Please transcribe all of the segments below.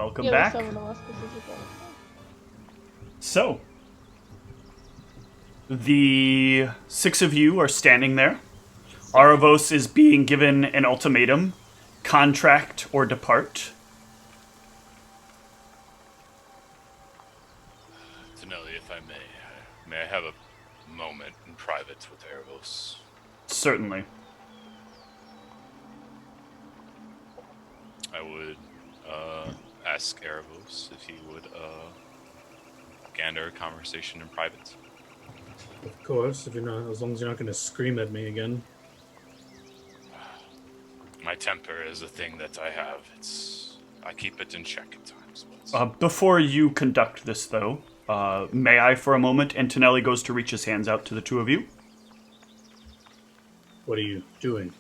Welcome Yeah, back. someone else specifically. So, the 6 of you are standing there. Aravos is being given an ultimatum: contract or depart. Tonelli, if I may I have a moment in private with Erebos? Certainly. I would ask Erebos if he would gander a conversation in private. Of course, if you're not, as long as you're not going to scream at me again. My temper is a thing that I have. I keep it in check at times. But... Before you conduct this, though, may I for a moment? And Tonelli goes to reach his hands out to the two of you. What are you doing?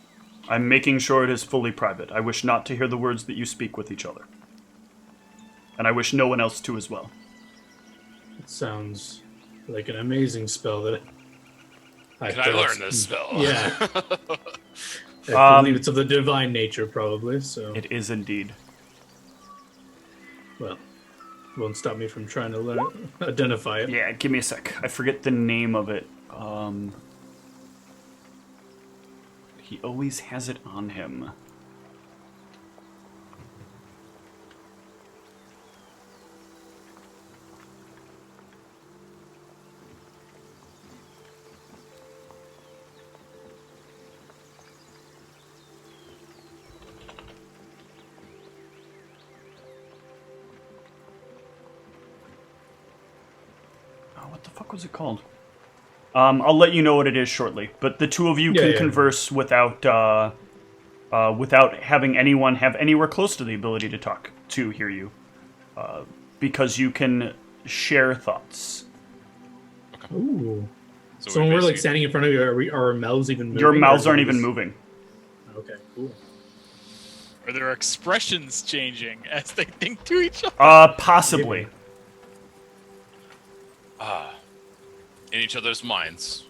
I'm making sure it is fully private. I wish not to hear the words that you speak with each other. And I wish no one else to as well. It sounds like an amazing spell that Can I learn this spell? Yeah. I believe it's of the divine nature, probably, so... It is indeed. Well, won't stop me from trying to identify it. Yeah, give me a sec. I forget the name of it. He always has it on him. What the fuck was it called? I'll let you know what it is shortly. But the two of you can converse without having anyone have anywhere close to the ability to talk to hear you, because you can share thoughts. Okay. Ooh. So when we're like standing in front of you, are our mouths even moving? Your mouths aren't even moving. Okay, cool. Are their expressions changing as they think to each other? Possibly. In each other's minds.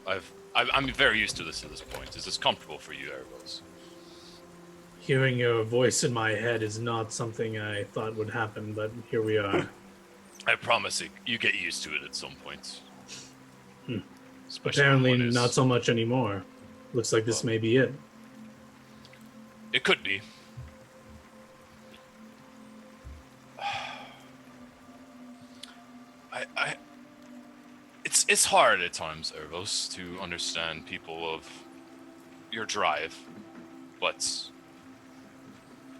I'm very used to this at this point. Is this comfortable for you, Erebos? Hearing your voice in my head is not something I thought would happen, but here we are. I promise you get used to it at some point. Especially Apparently when one is- not so much anymore. Looks like this may be it. It could be. It's hard at times, Erebos, to understand people of your drive, but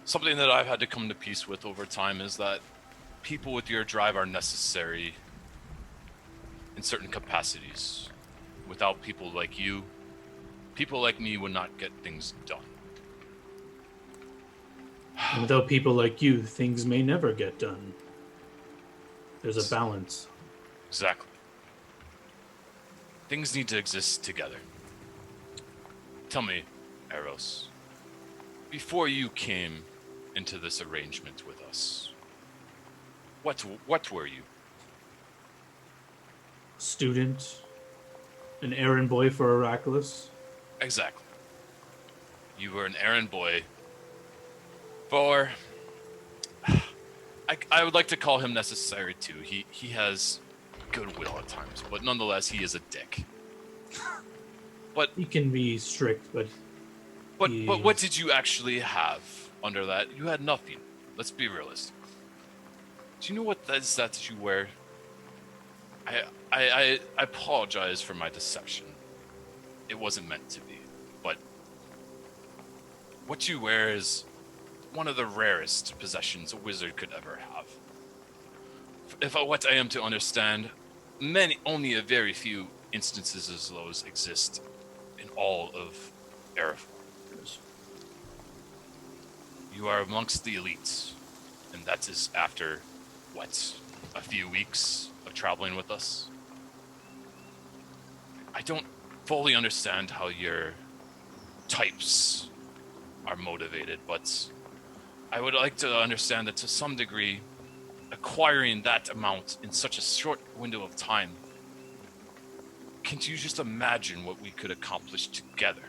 something that I've had to come to peace with over time is that people with your drive are necessary in certain capacities. Without people like you, people like me would not get things done. And without people like you, things may never get done. There's a balance. Exactly. Things need to exist together. Tell me, Eros, before you came into this arrangement with us, what were you? Student, an errand boy for Oraculus. Exactly. You were an errand boy for... I would like to call him necessary too. He has goodwill at times, but nonetheless, he is a dick. But He can be strict, but what did you actually have under that? You had nothing. Let's be realistic. Do you know what that is that you wear? I apologize for my deception. It wasn't meant to be, but what you wear is one of the rarest possessions a wizard could ever have. If what I am to understand, only a very few instances as those exist in all of Erefor. You are amongst the elites, and that is after, a few weeks of traveling with us? I don't fully understand how your types are motivated, but I would like to understand that to some degree, acquiring that amount in such a short window of time, can you just imagine what we could accomplish together?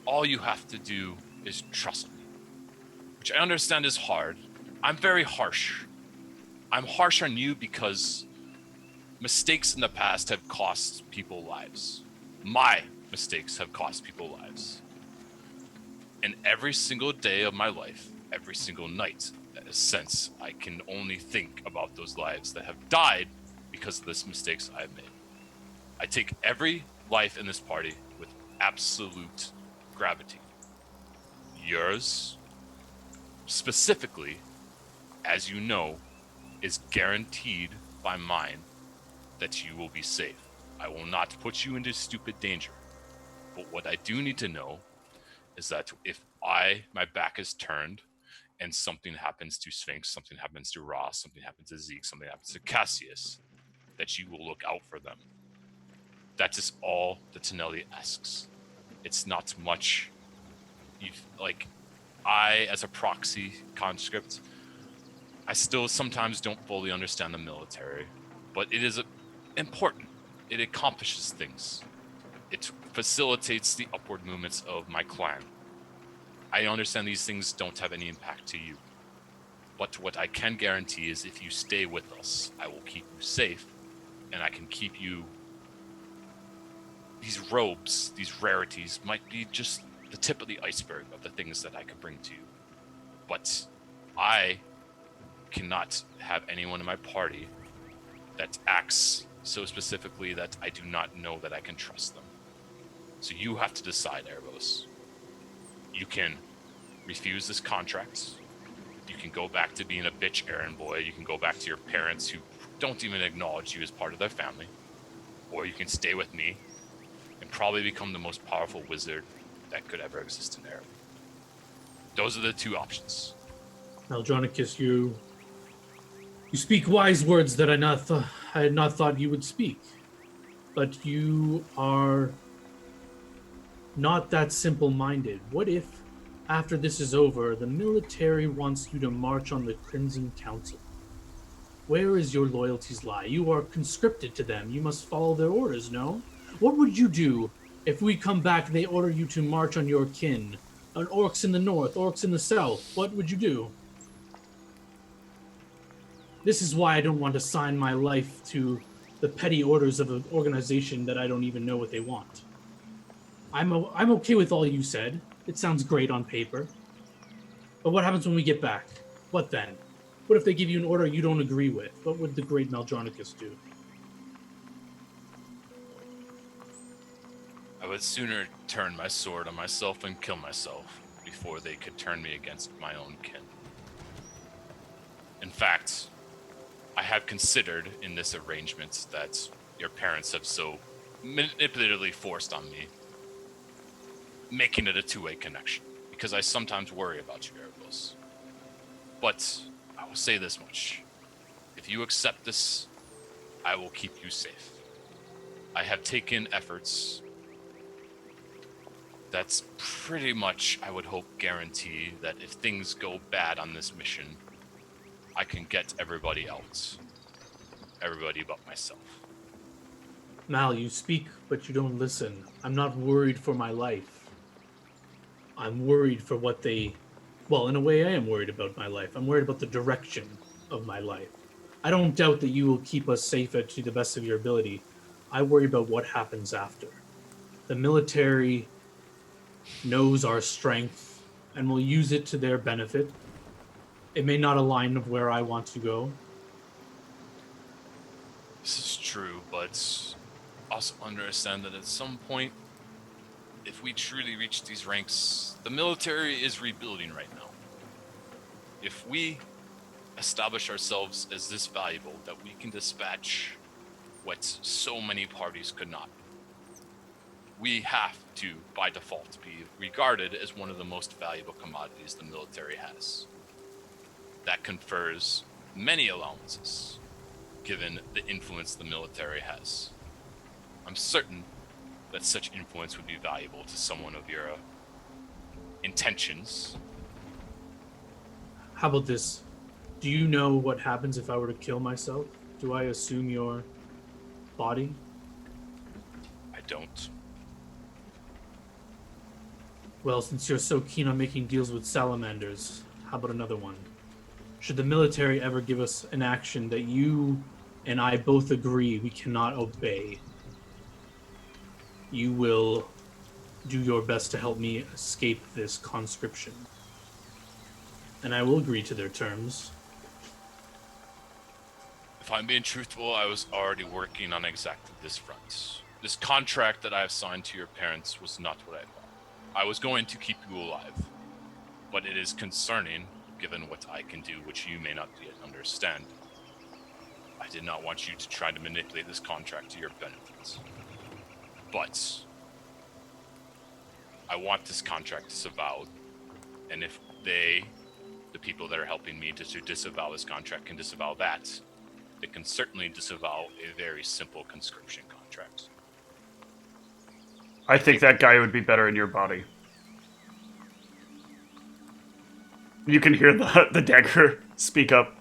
All you have to do is trust me, which I understand is hard, I'm very harsh. I'm harsh on you because mistakes in the past have cost people lives. My mistakes have cost people lives. And every single day of my life, every single night, since I can only think about those lives that have died because of the mistakes I've made. I take every life in this party with absolute gravity. Yours, specifically, as you know, is guaranteed by mine that you will be safe. I will not put you into stupid danger. But what I do need to know is that if my back is turned and something happens to Sphinx, something happens to Ross, something happens to Zeke, something happens to Cassius, that you will look out for them. That is all that Tonelli asks. It's not much. I, as a proxy conscript, I still sometimes don't fully understand the military, but it is important. It accomplishes things. It facilitates the upward movements of my clan. I understand these things don't have any impact to you. But what I can guarantee is if you stay with us, I will keep you safe, and I can keep you... These robes, these rarities, might be just the tip of the iceberg of the things that I could bring to you. But I cannot have anyone in my party that acts so specifically that I do not know that I can trust them. So you have to decide, Erebos. You can refuse this contract. You can go back to being a bitch errand boy. You can go back to your parents who don't even acknowledge you as part of their family. Or you can stay with me and probably become the most powerful wizard that could ever exist in Erebos. Those are the two options. Maldronicus, you speak wise words that I had not thought you would speak. But you are not that simple-minded. What if, after this is over, the military wants you to march on the Crimson Council? Where is your loyalties lie? You are conscripted to them. You must follow their orders, no? What would you do if we come back and they order you to march on your kin? On orcs in the north, orcs in the south. What would you do? This is why I don't want to sign my life to the petty orders of an organization that I don't even know what they want. I'm okay with all you said. It sounds great on paper. But what happens when we get back? What then? What if they give you an order you don't agree with? What would the great Maldronicus do? I would sooner turn my sword on myself and kill myself before they could turn me against my own kin. In fact, I have considered in this arrangement that your parents have so manipulatively forced on me, making it a two-way connection, because I sometimes worry about you, Erebos. But I will say this much. If you accept this, I will keep you safe. I have taken efforts that's pretty much, I would hope, guarantee that if things go bad on this mission, I can get everybody out. Everybody but myself. Mal, you speak, but you don't listen. I'm not worried for my life. I'm worried for what they... Well, in a way, I am worried about my life. I'm worried about the direction of my life. I don't doubt that you will keep us safe to the best of your ability. I worry about what happens after. The military knows our strength and will use it to their benefit. It may not align with where I want to go. This is true, but also understand that at some point, if we truly reach these ranks, the military is rebuilding right now. If we establish ourselves as this valuable that we can dispatch what so many parties could not, we have to, by default, be regarded as one of the most valuable commodities the military has. That confers many allowances, given the influence the military has. I'm certain that such influence would be valuable to someone of your intentions. How about this? Do you know what happens if I were to kill myself? Do I assume your body? I don't. Well, since you're so keen on making deals with salamanders, how about another one? should the military ever give us an action that you and I both agree we cannot obey, you will do your best to help me escape this conscription. And I will agree to their terms. If I'm being truthful, I was already working on exactly this front. This contract that I have signed to your parents was not what I thought. I was going to keep you alive, but it is concerning, given what I can do, which you may not yet understand. I did not want you to try to manipulate this contract to your benefit. But I want this contract disavowed, and if the people that are helping me to disavow this contract can disavow that, they can certainly disavow a very simple conscription contract. I think that guy would be better in your body. You can hear the dagger speak up.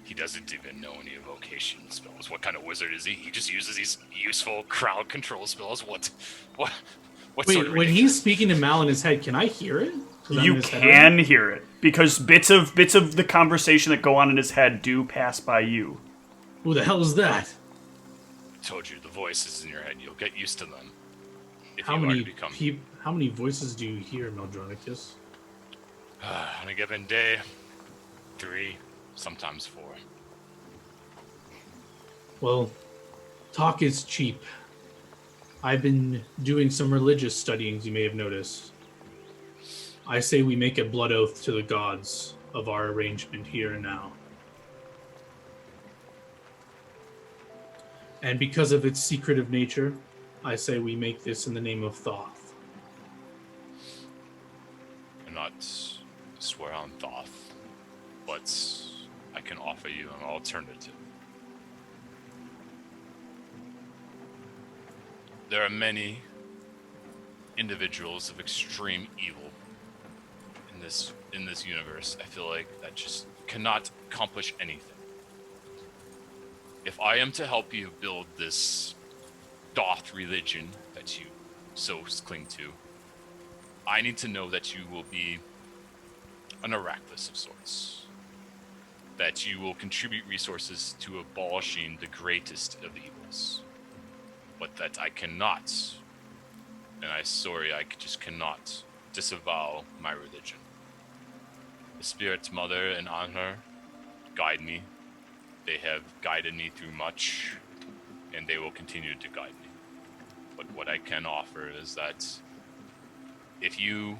He doesn't even know any evocation spells. What kind of wizard is he? He just uses these useful crowd control spells. What Wait, sort of when he's speaking to Mal in his head, can I hear it? You can hear it, because bits of the conversation that go on in his head do pass by you. Who the hell is that? I told you, the voices in your head, you'll get used to them. If How you are many to become how many voices do you hear, Meldronicus? on a given day, 3, sometimes 4. Well, talk is cheap. I've been doing some religious studyings, you may have noticed. I say we make a blood oath to the gods of our arrangement here and now. And because of its secretive nature, I say we make this in the name of Thoth. I'm not swear on Thoth, but I can offer you an alternative. There are many individuals of extreme evil in this universe. I feel like that just cannot accomplish anything. If I am to help you build this Thoth religion that you so cling to, I need to know that you will be an Arachlis of sorts. That you will contribute resources to abolishing the greatest of evils. But that I cannot, and I just cannot disavow my religion. The Spirit's Mother and Anhur guide me. They have guided me through much, and they will continue to guide me. But what I can offer is that if you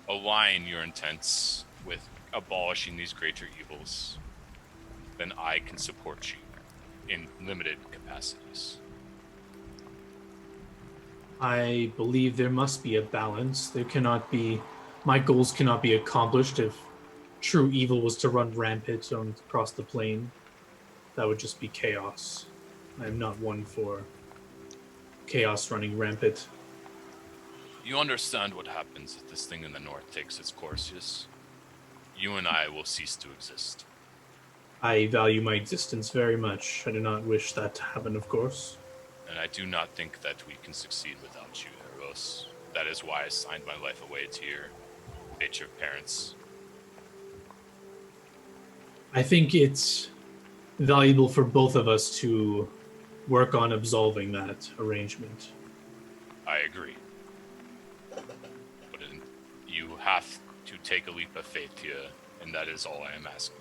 align your intents with abolishing these greater evils, then I can support you in limited capacities. I believe there must be a balance. My goals cannot be accomplished if true evil was to run rampant across the plane. That would just be chaos. I am not one for chaos running rampant. You understand what happens if this thing in the north takes its course, yes? You and I will cease to exist. I value my existence very much. I do not wish that to happen, of course. And I do not think that we can succeed without you, Eros. That is why I signed my life away to your bitch of parents. I think it's valuable for both of us to work on absolving that arrangement. I agree. But you have to take a leap of faith here, and that is all I am asking.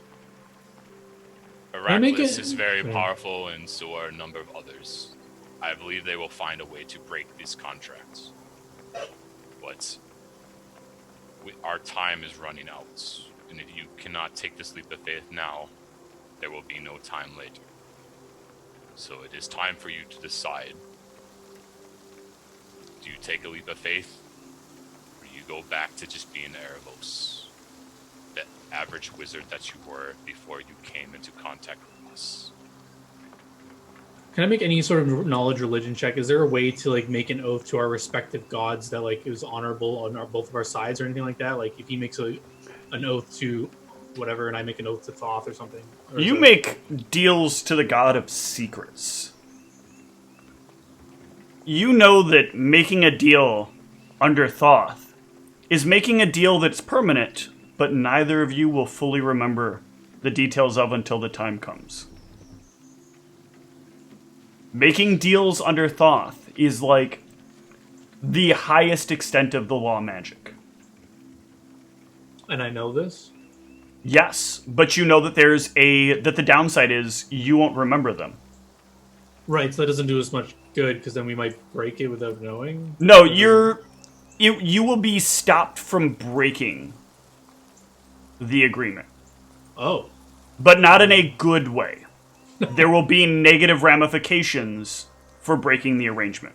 Arachlis is very powerful, and so are a number of others. I believe they will find a way to break these contracts. But our time is running out, and if you cannot take this leap of faith now, there will be no time later. So it is time for you to decide. Do you take a leap of faith, or you go back to just being Erebos, the average wizard that you were before you came into contact with us? Can I make any sort of knowledge religion check? Is there a way to make an oath to our respective gods that is honorable on both of our sides or anything like that? Like if he makes an oath to whatever and I make an oath to Thoth or something? Or you make deals to the god of secrets. You know that making a deal under Thoth is making a deal that's permanent, but neither of you will fully remember the details of until the time comes. Making deals under Thoth is like the highest extent of the law magic. And I know this? Yes, but you know that that the downside is you won't remember them. Right, so that doesn't do us much good, because then we might break it without knowing? No, you will be stopped from breaking the agreement. Oh. But not in a good way. There will be negative ramifications for breaking the arrangement.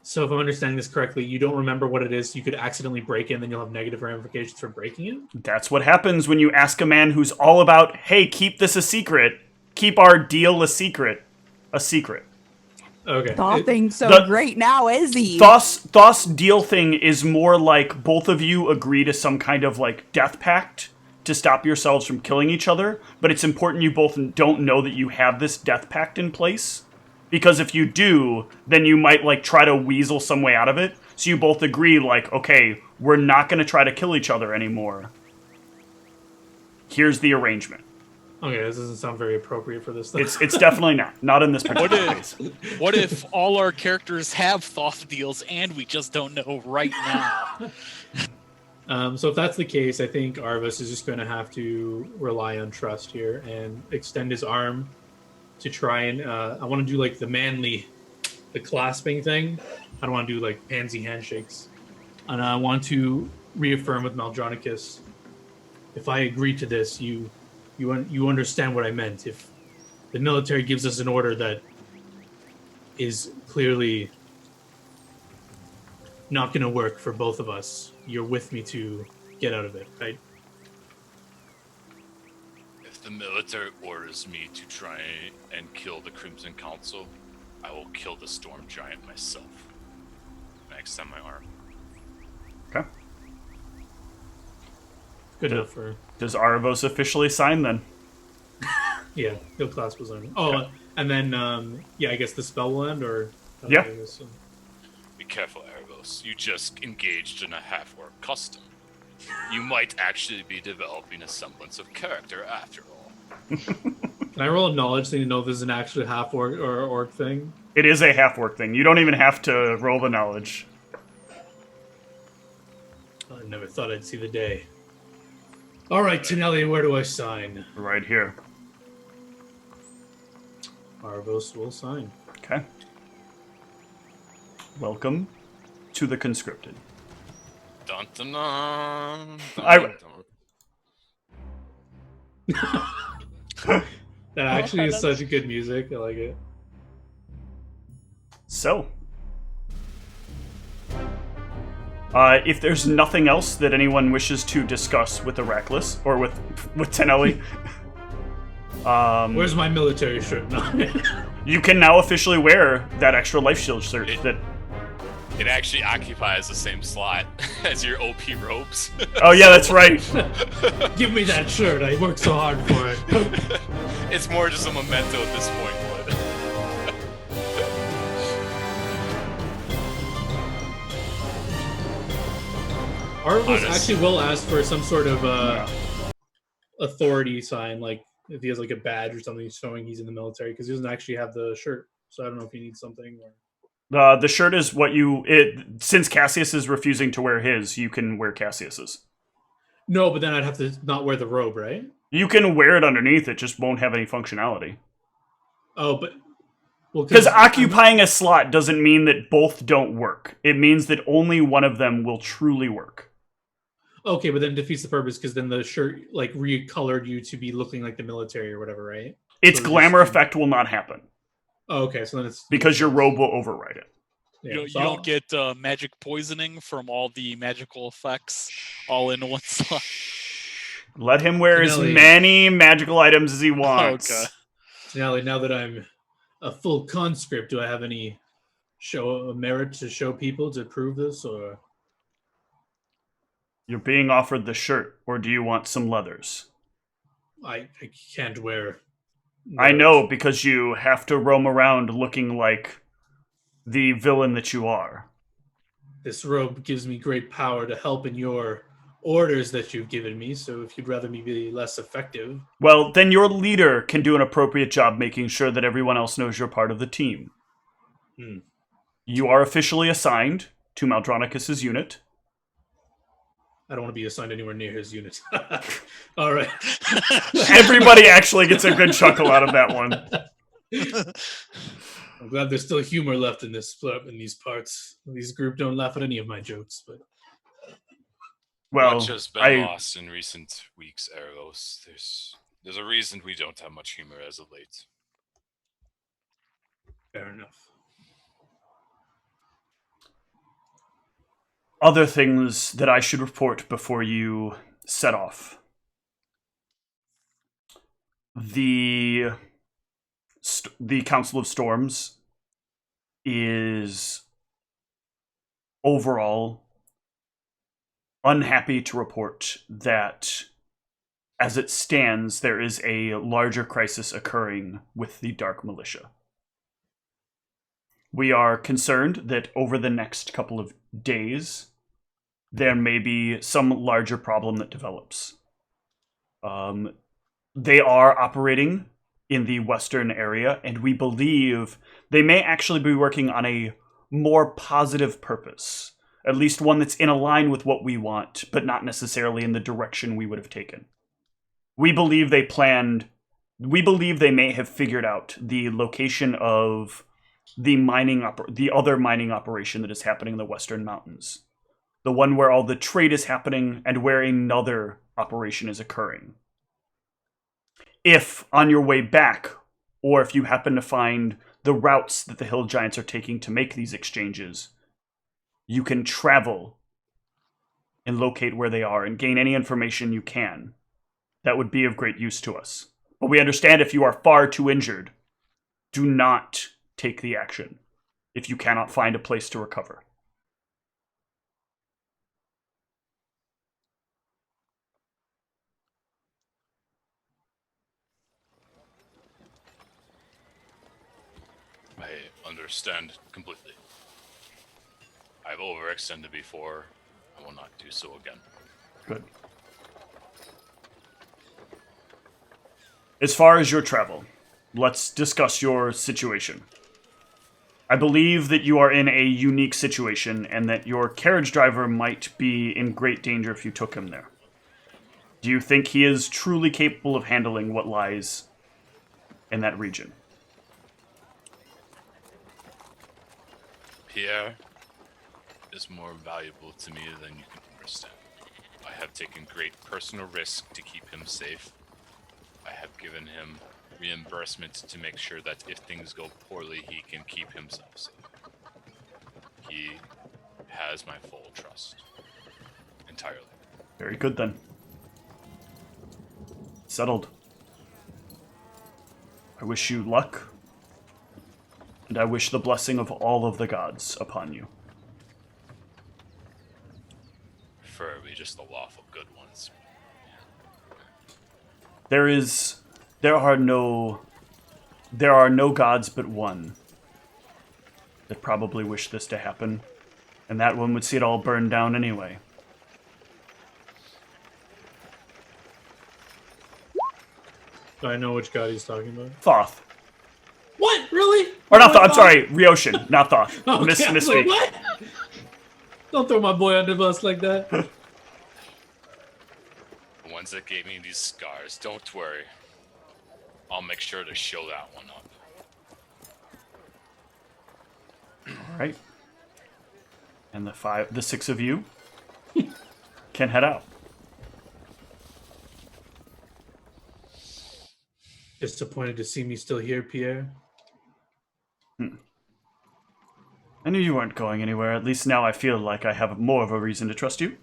So if I'm understanding this correctly, you don't remember what it is, you could accidentally break it, and then you'll have negative ramifications for breaking it? That's what happens when you ask a man who's all about, hey, keep this a secret, keep our deal a secret. Okay. Thoth ain't so great now, is he? Thoth's deal thing is more like both of you agree to some kind of like death pact to stop yourselves from killing each other, but it's important you both don't know that you have this death pact in place, because if you do, then you might like try to weasel some way out of it. So you both agree like, okay, we're not going to try to kill each other anymore. Here's the arrangement. Okay, this doesn't sound very appropriate for this thing. It's definitely not in this particular case. What if all our characters have Thoth deals and we just don't know right now? So if that's the case, I think Arvis is just going to have to rely on trust here and extend his arm to try and... I want to do like the clasping thing. I don't want to do like pansy handshakes. And I want to reaffirm with Maldronicus, if I agree to this, you understand what I meant. If the military gives us an order that is clearly not going to work for both of us, you're with me to get out of it, right? If the military orders me to try and kill the Crimson Council, I will kill the Storm Giant myself. I extend my arm. Okay. Good enough for... Does Aravos officially sign then? Yeah, he'll clasp his arm. Oh, Okay. And then, I guess the spell will end, or... Yeah. Be careful, Erebos. You just engaged in a half-orc custom. You might actually be developing a semblance of character after all. Can I roll a knowledge thing to know if this is an actual half-orc or orc thing? It is a half-orc thing. You don't even have to roll the knowledge. I never thought I'd see the day. All right, Tonelli, where do I sign? Right here. Arvos will sign. Okay. Welcome to the Conscripted. Dun dun dun. Dun, I- dun, dun. That actually is such good music. I like it. So, if there's nothing else that anyone wishes to discuss with the Reckless, or with Tenelli, Where's my military shirt? No. you can now officially wear that extra life shield shirt that... It actually occupies the same slot as your OP robes. Oh yeah, that's right. Give me that shirt. I worked so hard for it. It's more just a memento at this point, but... Arvos actually will ask for some sort of authority sign, like if he has like a badge or something showing he's in the military, because he doesn't actually have the shirt. So I don't know if he needs something. Or... The shirt is what since Cassius is refusing to wear his, you can wear Cassius's. No, but then I'd have to not wear the robe, right? You can wear it underneath, it just won't have any functionality. Oh, but... Because occupying a slot doesn't mean that both don't work. It means that only one of them will truly work. Okay, but then it defeats the purpose, because then the shirt like recolored you to be looking like the military or whatever, right? Its So glamour effect will not happen. Oh, okay, so then it's... Because your robe will override it. Yeah, You so don't get magic poisoning from all the magical effects all in one slot. Let him wear as Finale. many magical items as he wants. Okay. now that I'm a full conscript, do I have any merit to show people to prove this, or... You're being offered the shirt, or do you want some leathers? I can't wear... I know, because you have to roam around looking like the villain that you are. This robe gives me great power to help in your orders that you've given me, so if you'd rather me be less effective... Well, then your leader can do an appropriate job making sure that everyone else knows you're part of the team. You are officially assigned to Maldronicus's unit. I don't want to be assigned anywhere near his unit. All right. Everybody actually gets a good chuckle out of that one. I'm glad there's still humor left in these parts. These group don't laugh at any of my jokes, but... Well, much has been lost in recent weeks, Eros. There's a reason we don't have much humor as of late. Fair enough. Other things that I should report before you set off. The Council of Storms is overall unhappy to report that, as it stands, there is a larger crisis occurring with the Dark Militia. We are concerned that over the next couple of days, there may be some larger problem that develops. They are operating in the western area, and we believe they may actually be working on a more positive purpose. At least one that's in line with what we want, but not necessarily in the direction we would have taken. We believe they may have figured out the location of the other mining operation that is happening in the Western Mountains. The one where all the trade is happening and where another operation is occurring. If on your way back, or if you happen to find the routes that the Hill Giants are taking to make these exchanges, you can travel and locate where they are and gain any information you can. That would be of great use to us. But we understand if you are far too injured, do not take the action if you cannot find a place to recover. I understand completely. I've overextended before. I will not do so again. Good. As far as your travel, let's discuss your situation. I believe that you are in a unique situation and that your carriage driver might be in great danger if you took him there. Do you think he is truly capable of handling what lies in that region? Pierre is more valuable to me than you can understand. I have taken great personal risk to keep him safe. I have given him reimbursement to make sure that if things go poorly, he can keep himself safe. He has my full trust. Entirely. Very good then. Settled. I wish you luck, and I wish the blessing of all of the gods upon you. Preferably just the lawful good ones. There are no gods but one that probably wish this to happen, and that one would see it all burned down anyway. I know which god he's talking about. Thoth. What? Really? Or not Thoth, I'm sorry, Ryotion, not Thoth. Oh, okay, I was Misspeak. like, what? Don't throw my boy under the bus like that. The ones that gave me these scars, don't worry. I'll make sure to show that one up. Alright. And the six of you can head out. Disappointed to see me still here, Pierre. I knew you weren't going anywhere. At least now I feel like I have more of a reason to trust you.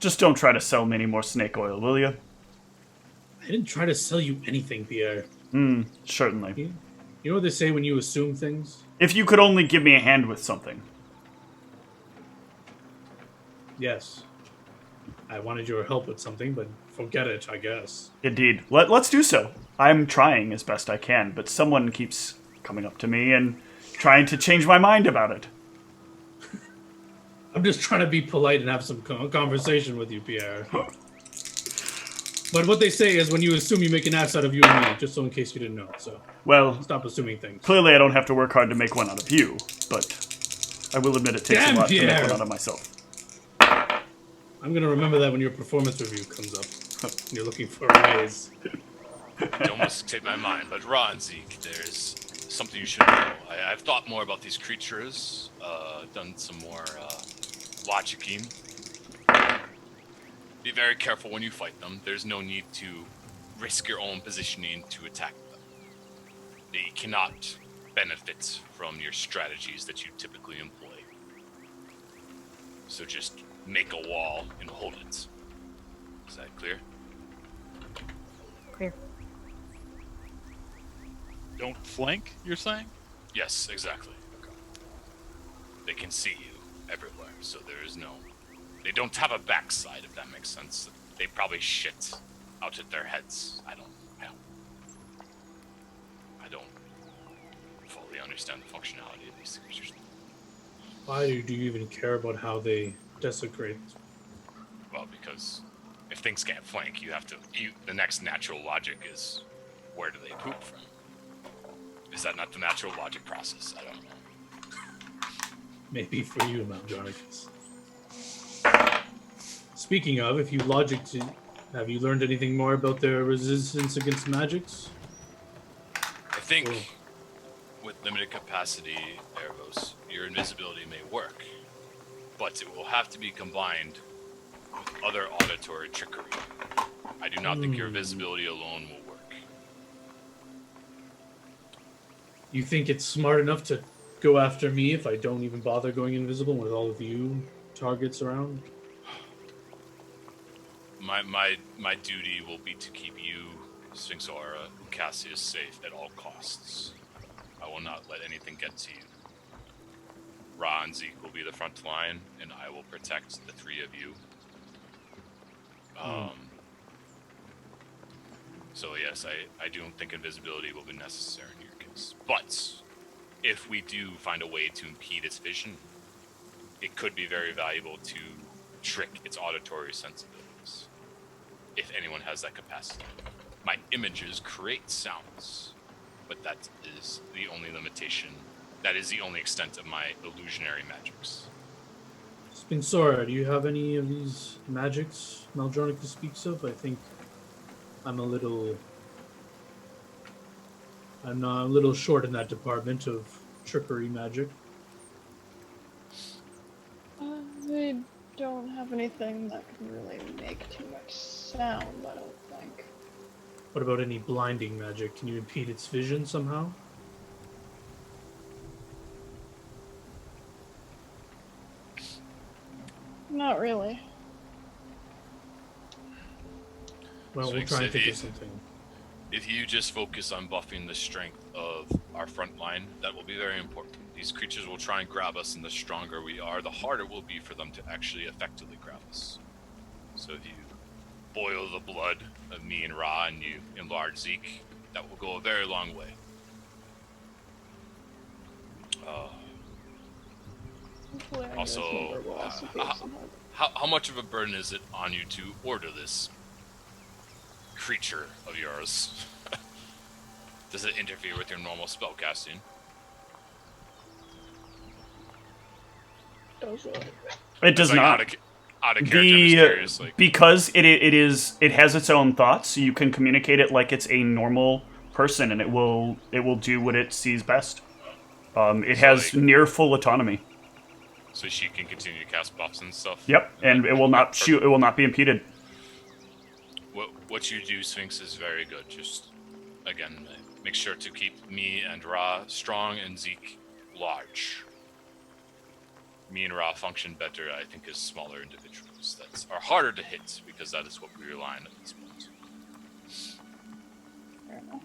Just don't try to sell me any more snake oil, will you? I didn't try to sell you anything, Pierre. Certainly. You know what they say when you assume things? If you could only give me a hand with something. Yes. I wanted your help with something, but forget it, I guess. Indeed. Let's do so. I'm trying as best I can, but someone keeps coming up to me and trying to change my mind about it. I'm just trying to be polite and have some conversation with you, Pierre. But what they say is when you assume you make an ass out of you and me, just so in case you didn't know. So Well, stop assuming things. clearly I don't have to work hard to make one out of you, but I will admit it takes Damn, a lot to Pierre. make one out of myself. I'm going to remember that when your performance review comes up. You're looking for a raise. You almost escaped my mind, but Ra and Zeke, there's something you should know. I've thought more about these creatures, done some more logicking. Be very careful when you fight them. There's no need to risk your own positioning to attack them. They cannot benefit from your strategies that you typically employ. So just make a wall and hold it. Is that clear? Clear. Don't flank, you're saying? Yes, exactly. Okay. They can see you everywhere, so there is no... They don't have a backside, if that makes sense. They probably shit out at their heads. I don't fully understand the functionality of these creatures. Why do you even care about how they desecrate? Well, because if things can't flank, you have to... the next natural logic is, where do they poop from? Is that not the natural logic process? I don't know. Maybe for you, Maldronicus. Speaking of, if you have you learned anything more about their resistance against magics? I think with limited capacity, Erebos, your invisibility may work, but it will have to be combined with other auditory trickery. I do not think your visibility alone will work. You think it's smart enough to go after me if I don't even bother going invisible with all of you targets around? My duty will be to keep you, Sphinx Aura, and Cassius safe at all costs. I will not let anything get to you. Ra and Zeke will be the front line, and I will protect the three of you. So yes, I don't think invisibility will be necessary in your case. But if we do find a way to impede its vision, it could be very valuable to trick its auditory sensibilities. If anyone has that capacity. My images create sounds, but that is the only limitation. That is the only extent of my illusionary magics. Spinsora, do you have any of these magics Maldronicus speaks of? I think I'm a little short in that department of trickery magic. They don't have anything that can really make too much sound, I don't think. What about any blinding magic? Can you impede its vision somehow? Not really. Well, we'll try and think of something. If you just focus on buffing the strength of our front line, that will be very important. These creatures will try and grab us, and the stronger we are, the harder it will be for them to actually effectively grab us. So if you boil the blood of me and Ra and you enlarge Zeke, that will go a very long way. Also, how much of a burden is it on you to order this creature of yours? Does it interfere with your normal spellcasting? It does not. Out of character, because it has its own thoughts. You can communicate it like it's a normal person, and it will do what it sees best. It has near full autonomy. So she can continue to cast buffs and stuff. Yep, and it will not shoot. It will not be impeded. What you do, Sphinx, is very good. Just again, make sure to keep me and Ra strong and Zeke large. Me and Ra function better, I think, as smaller individuals that are harder to hit because that is what we rely on at this point. Fair enough.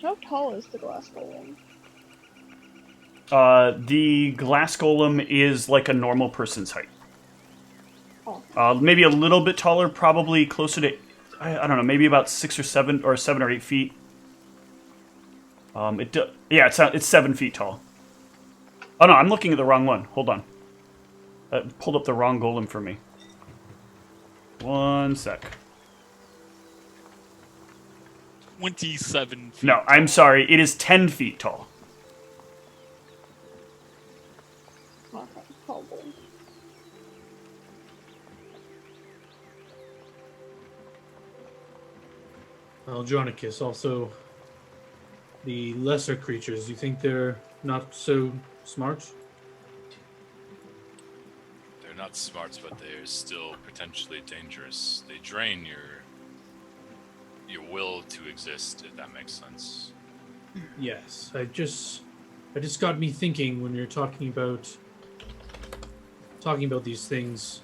How tall is the glass golem? The glass golem is like a normal person's height. Oh. Maybe a little bit taller, probably closer to, I don't know, maybe about 6 or 7 or 8 feet. It's 7 feet tall. Oh no, I'm looking at the wrong one. Hold on. Pulled up the wrong golem for me. 1 sec. 27 feet. No, I'm sorry. It is 10 feet tall. Okay, probably. Aldronicus, also the lesser creatures, you think they're not so smart? They're not smart, but they're still potentially dangerous. They drain your will to exist, if that makes sense. Yes, I just got me thinking when you're talking about these things.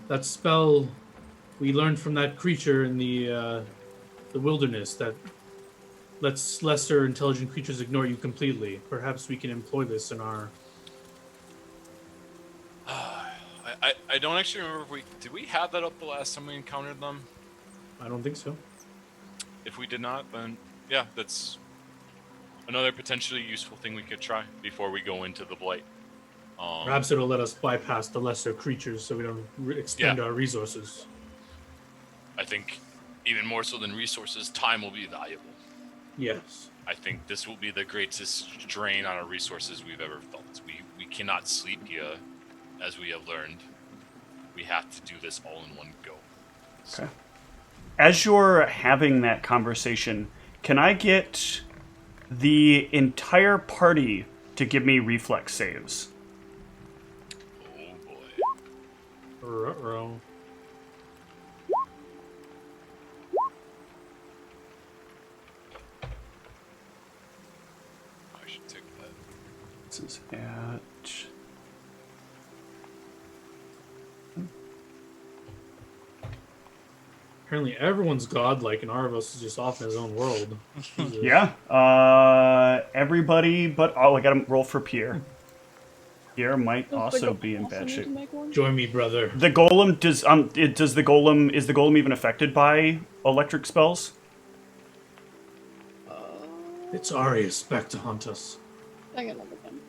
That spell we learned from that creature in the wilderness that lets lesser intelligent creatures ignore you completely. Perhaps we can employ this in our. I don't actually remember if did we have that up the last time we encountered them? I don't think so. If we did not, then yeah, that's another potentially useful thing we could try before we go into the blight. Perhaps it'll let us bypass the lesser creatures so we don't expend our resources. I think even more so than resources, time will be valuable. Yes. I think this will be the greatest drain on our resources we've ever felt. We cannot sleep here, as we have learned. We have to do this all in one go. So. Okay. As you're having that conversation, can I get the entire party to give me reflex saves? Oh boy. Ruh-roh. I should take that. This is at... Apparently everyone's godlike and Arvos is just off in his own world. Jesus. Yeah. Everybody but... Oh, I gotta roll for Pierre. Pierre might Does also the be in golem bad also need shape. to make one? Join me, brother. The golem is the golem even affected by electric spells? It's Arius back to haunt us. I got another pen.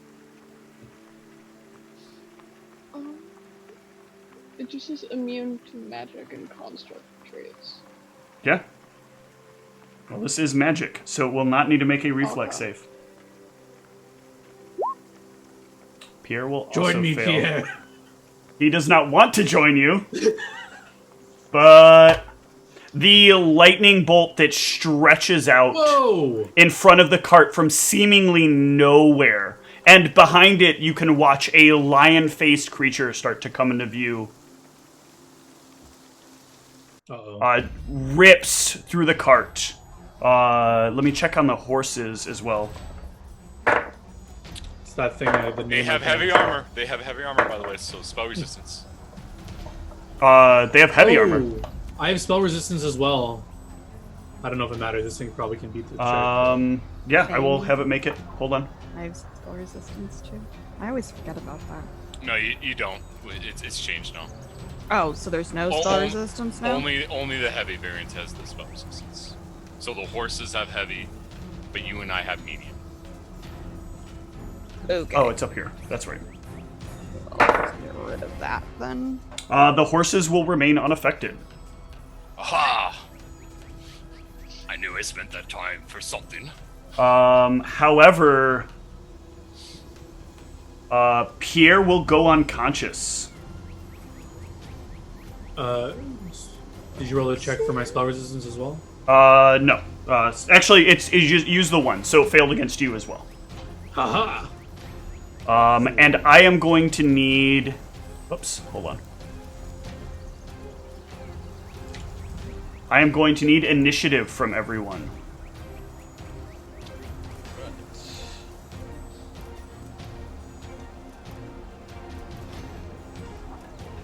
It just says immune to magic and construct traits. Yeah. Well, this is magic, so it will not need to make a reflex Okay. save. Pierre will Join also me, fail. Pierre. He does not want to join you, but the lightning bolt that stretches out Whoa! in front of the cart from seemingly nowhere, and behind it you can watch a lion-faced creature start to come into view. Uh-oh. Rips through the cart. Let me check on the horses as well. It's that thing the name They have of heavy it. armor. They have heavy armor, by the way, so spell resistance. They have heavy armor. Oh, I have spell resistance as well. I don't know if it matters. This thing probably can beat the check. Yeah, I will have it make it. Hold on. I have spell resistance too. I always forget about that. No, you don't. It's changed now. Oh, so there's no spell resistance now? Only the heavy variant has the spell resistance. So the horses have heavy, but you and I have medium. Okay. Oh, it's up here. That's right. I'll get rid of that then. The horses will remain unaffected. Aha! I knew I spent that time for something. However, Pierre will go unconscious. Did you roll a check for my spell resistance as well? No. Actually, it's use the one, so it failed against you as well. Haha! And I am going to need... Oops, hold on. I am going to need initiative from everyone.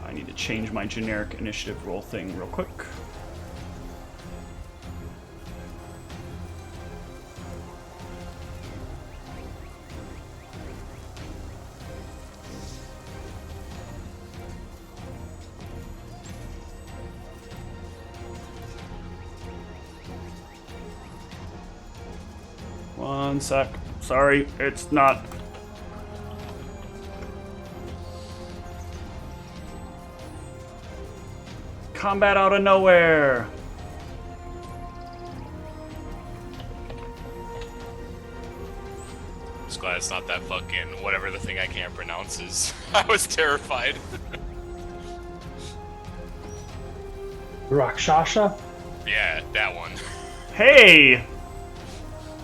I need to change my generic initiative roll thing real quick. One sec. Sorry, it's not. Combat out of nowhere. Just glad it's not that fucking whatever the thing I can't pronounce is. I was terrified. Rakshasha? Yeah, that one. Hey!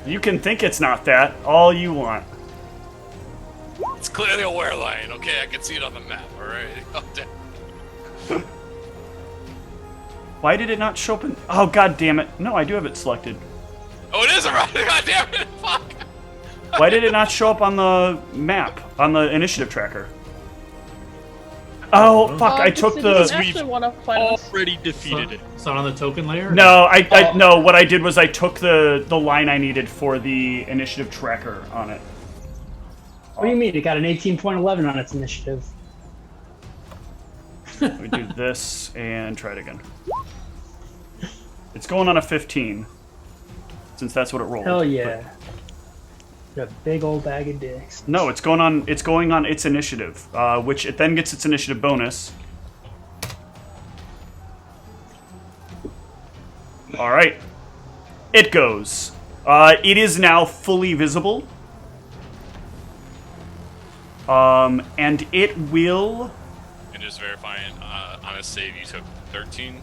You can think it's not that all you want. It's clearly a wear line. Okay, I can see it on the map. All right. Oh, damn. Why did it not show up in... Oh, god damn it. No, I do have it selected. Oh, it is a right. God damn it! Fuck. Why did it not show up on the map, on the initiative tracker? Oh, fuck, I took the... Actually want to fight us. Already defeated it. It's not on the token layer? No, no, what I did was I took the line I needed for the initiative tracker on it. What do you mean? It got an 18.11 on its initiative. Let me do this and try it again. It's going on a 15, since that's what it rolled. Hell yeah. Got a big old bag of dicks. No, it's going on its initiative, which it then gets its initiative bonus. All right, it goes. It is now fully visible, and it will. And just verifying, on a save you took 13.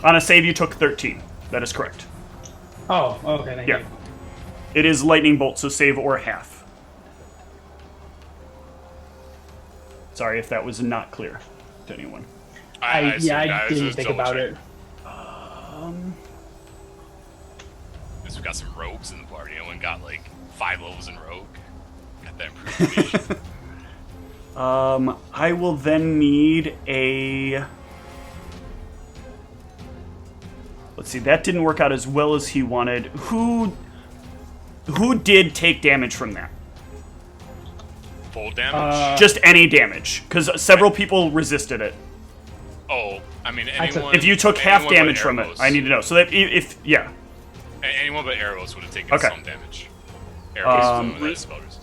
On a save, you took 13. That is correct. Oh, okay, thank Yeah. you. It is lightning bolt, so save or half. Sorry if that was not clear to anyone. I was didn't just think double about checking. it. Because we got some rogues in the party. No one got like 5 levels in rogue. Got that improved. I will then need a... Let's see, that didn't work out as well as he wanted. Who did take damage from that? Full damage? Just any damage, because several people resisted it. Oh, I mean, I took- anyone. If you took half anyone but damage from it, Erebos. I need to know. So that if yeah, Anyone but Erebos would have taken Okay. some damage. Erebos with that spell resist.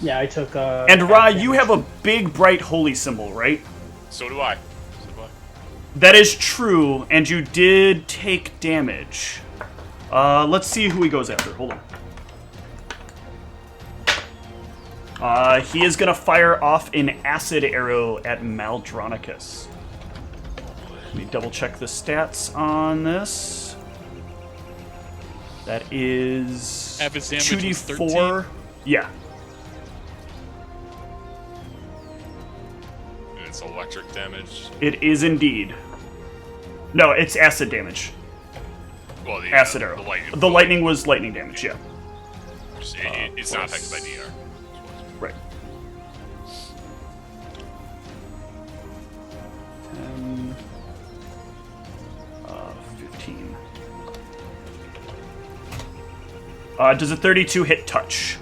Yeah, I took. and Ra, you have a big bright holy symbol, right? So do I. That is true, and you did take damage. Let's see who he goes after. Hold on. He is gonna fire off an acid arrow at Maldronicus. Let me double check the stats on this. That is Average damage was 2d4. Yeah. And it's electric damage. It is indeed. No, it's acid damage. Well, the Acid arrow. The lightning was lightning damage, yeah. It's not affected by DR. Right. 10, 15. Does a 32 hit touch?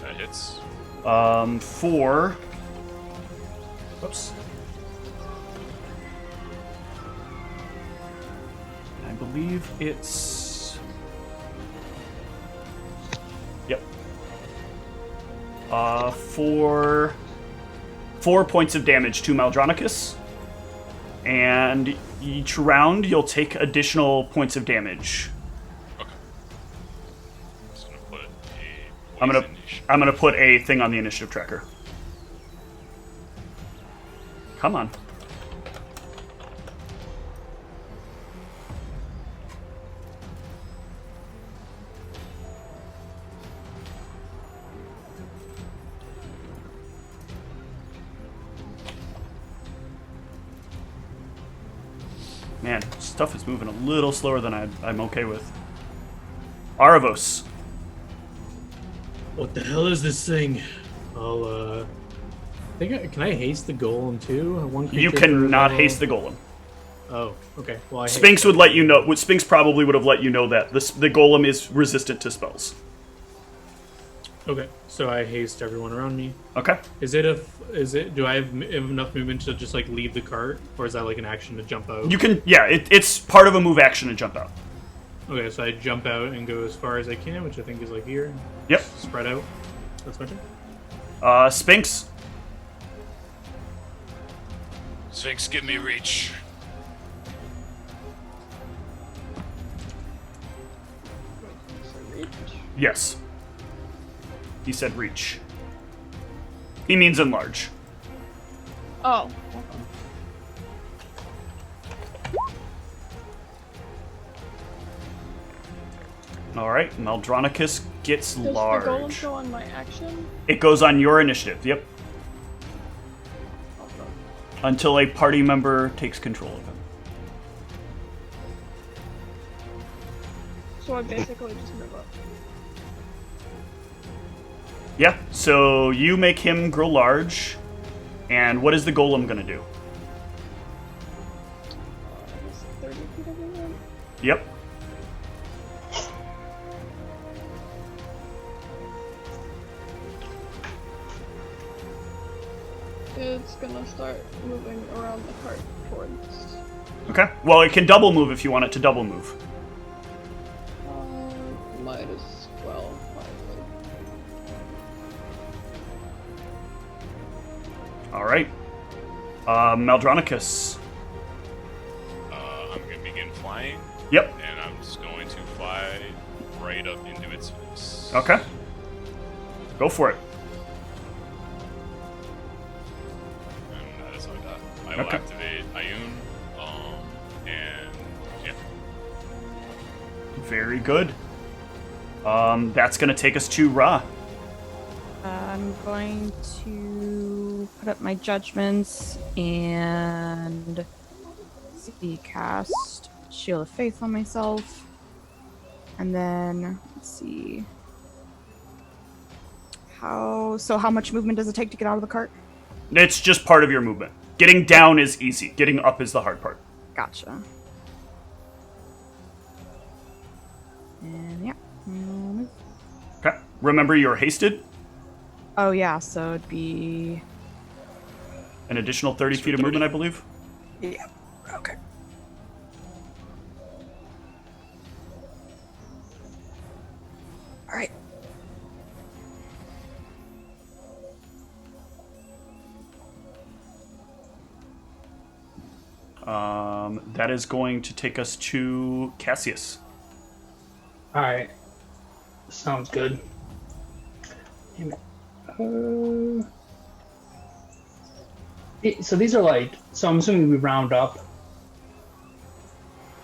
That hits. For... Whoops. I believe it's... Yep. For 4 points of damage to Maldronicus. And each round, you'll take additional points of damage. Okay. Just gonna put a I'm gonna poison nation. I'm gonna put a thing on the initiative tracker. Come on. Man, stuff is moving a little slower than I'm okay with. Aravos. What the hell is this thing? I'll, can I haste the golem too? One You creature per cannot level? haste the golem. Oh, okay. Well, I Sphinx would let you know. Sphinx probably would have let you know that the golem is resistant to spells. Okay, so I haste everyone around me. Okay. Do I have enough movement to just like leave the cart, or is that like an action to jump out? You can. Yeah, it's part of a move action to jump out. Okay, so I jump out and go as far as I can, which I think is like here. Yep. Spread out. That's my turn. Sphinx. Sphinx, give me reach. So reach. Yes. He said reach. He means enlarge. Oh. Okay. All right, Maldronicus gets Does the large. golem go on my action? It goes on your initiative, yep, Okay. until a party member takes control of him. So I basically just move up. Yeah, so you make him grow large, and what is the golem gonna do? I guess 30 feet of movement. Yep. It's gonna start moving around the cart towards. Okay, well, it can double move if you want it to double move. Might as well. Probably. All right. Maldronicus. I'm gonna begin flying, Yep. and I'm just going to fly right up into its face. Okay. Go for it. And that is all I got. I will Okay. activate Ayun, and yeah. Very good. That's gonna take us to Ra. I'm going to put up my judgments and cast Shield of Faith on myself. And then, let's see. How much movement does it take to get out of the cart? It's just part of your movement. Getting down is easy. Getting up is the hard part. Gotcha. And yeah. move. Okay. Remember, you're hasted. Oh yeah, so it'd be... An additional 30 feet of movement, I believe. Yeah, okay. Alright. That is going to take us to Cassius. All right. Sounds good. Damn it. So these are like. So I'm assuming we round up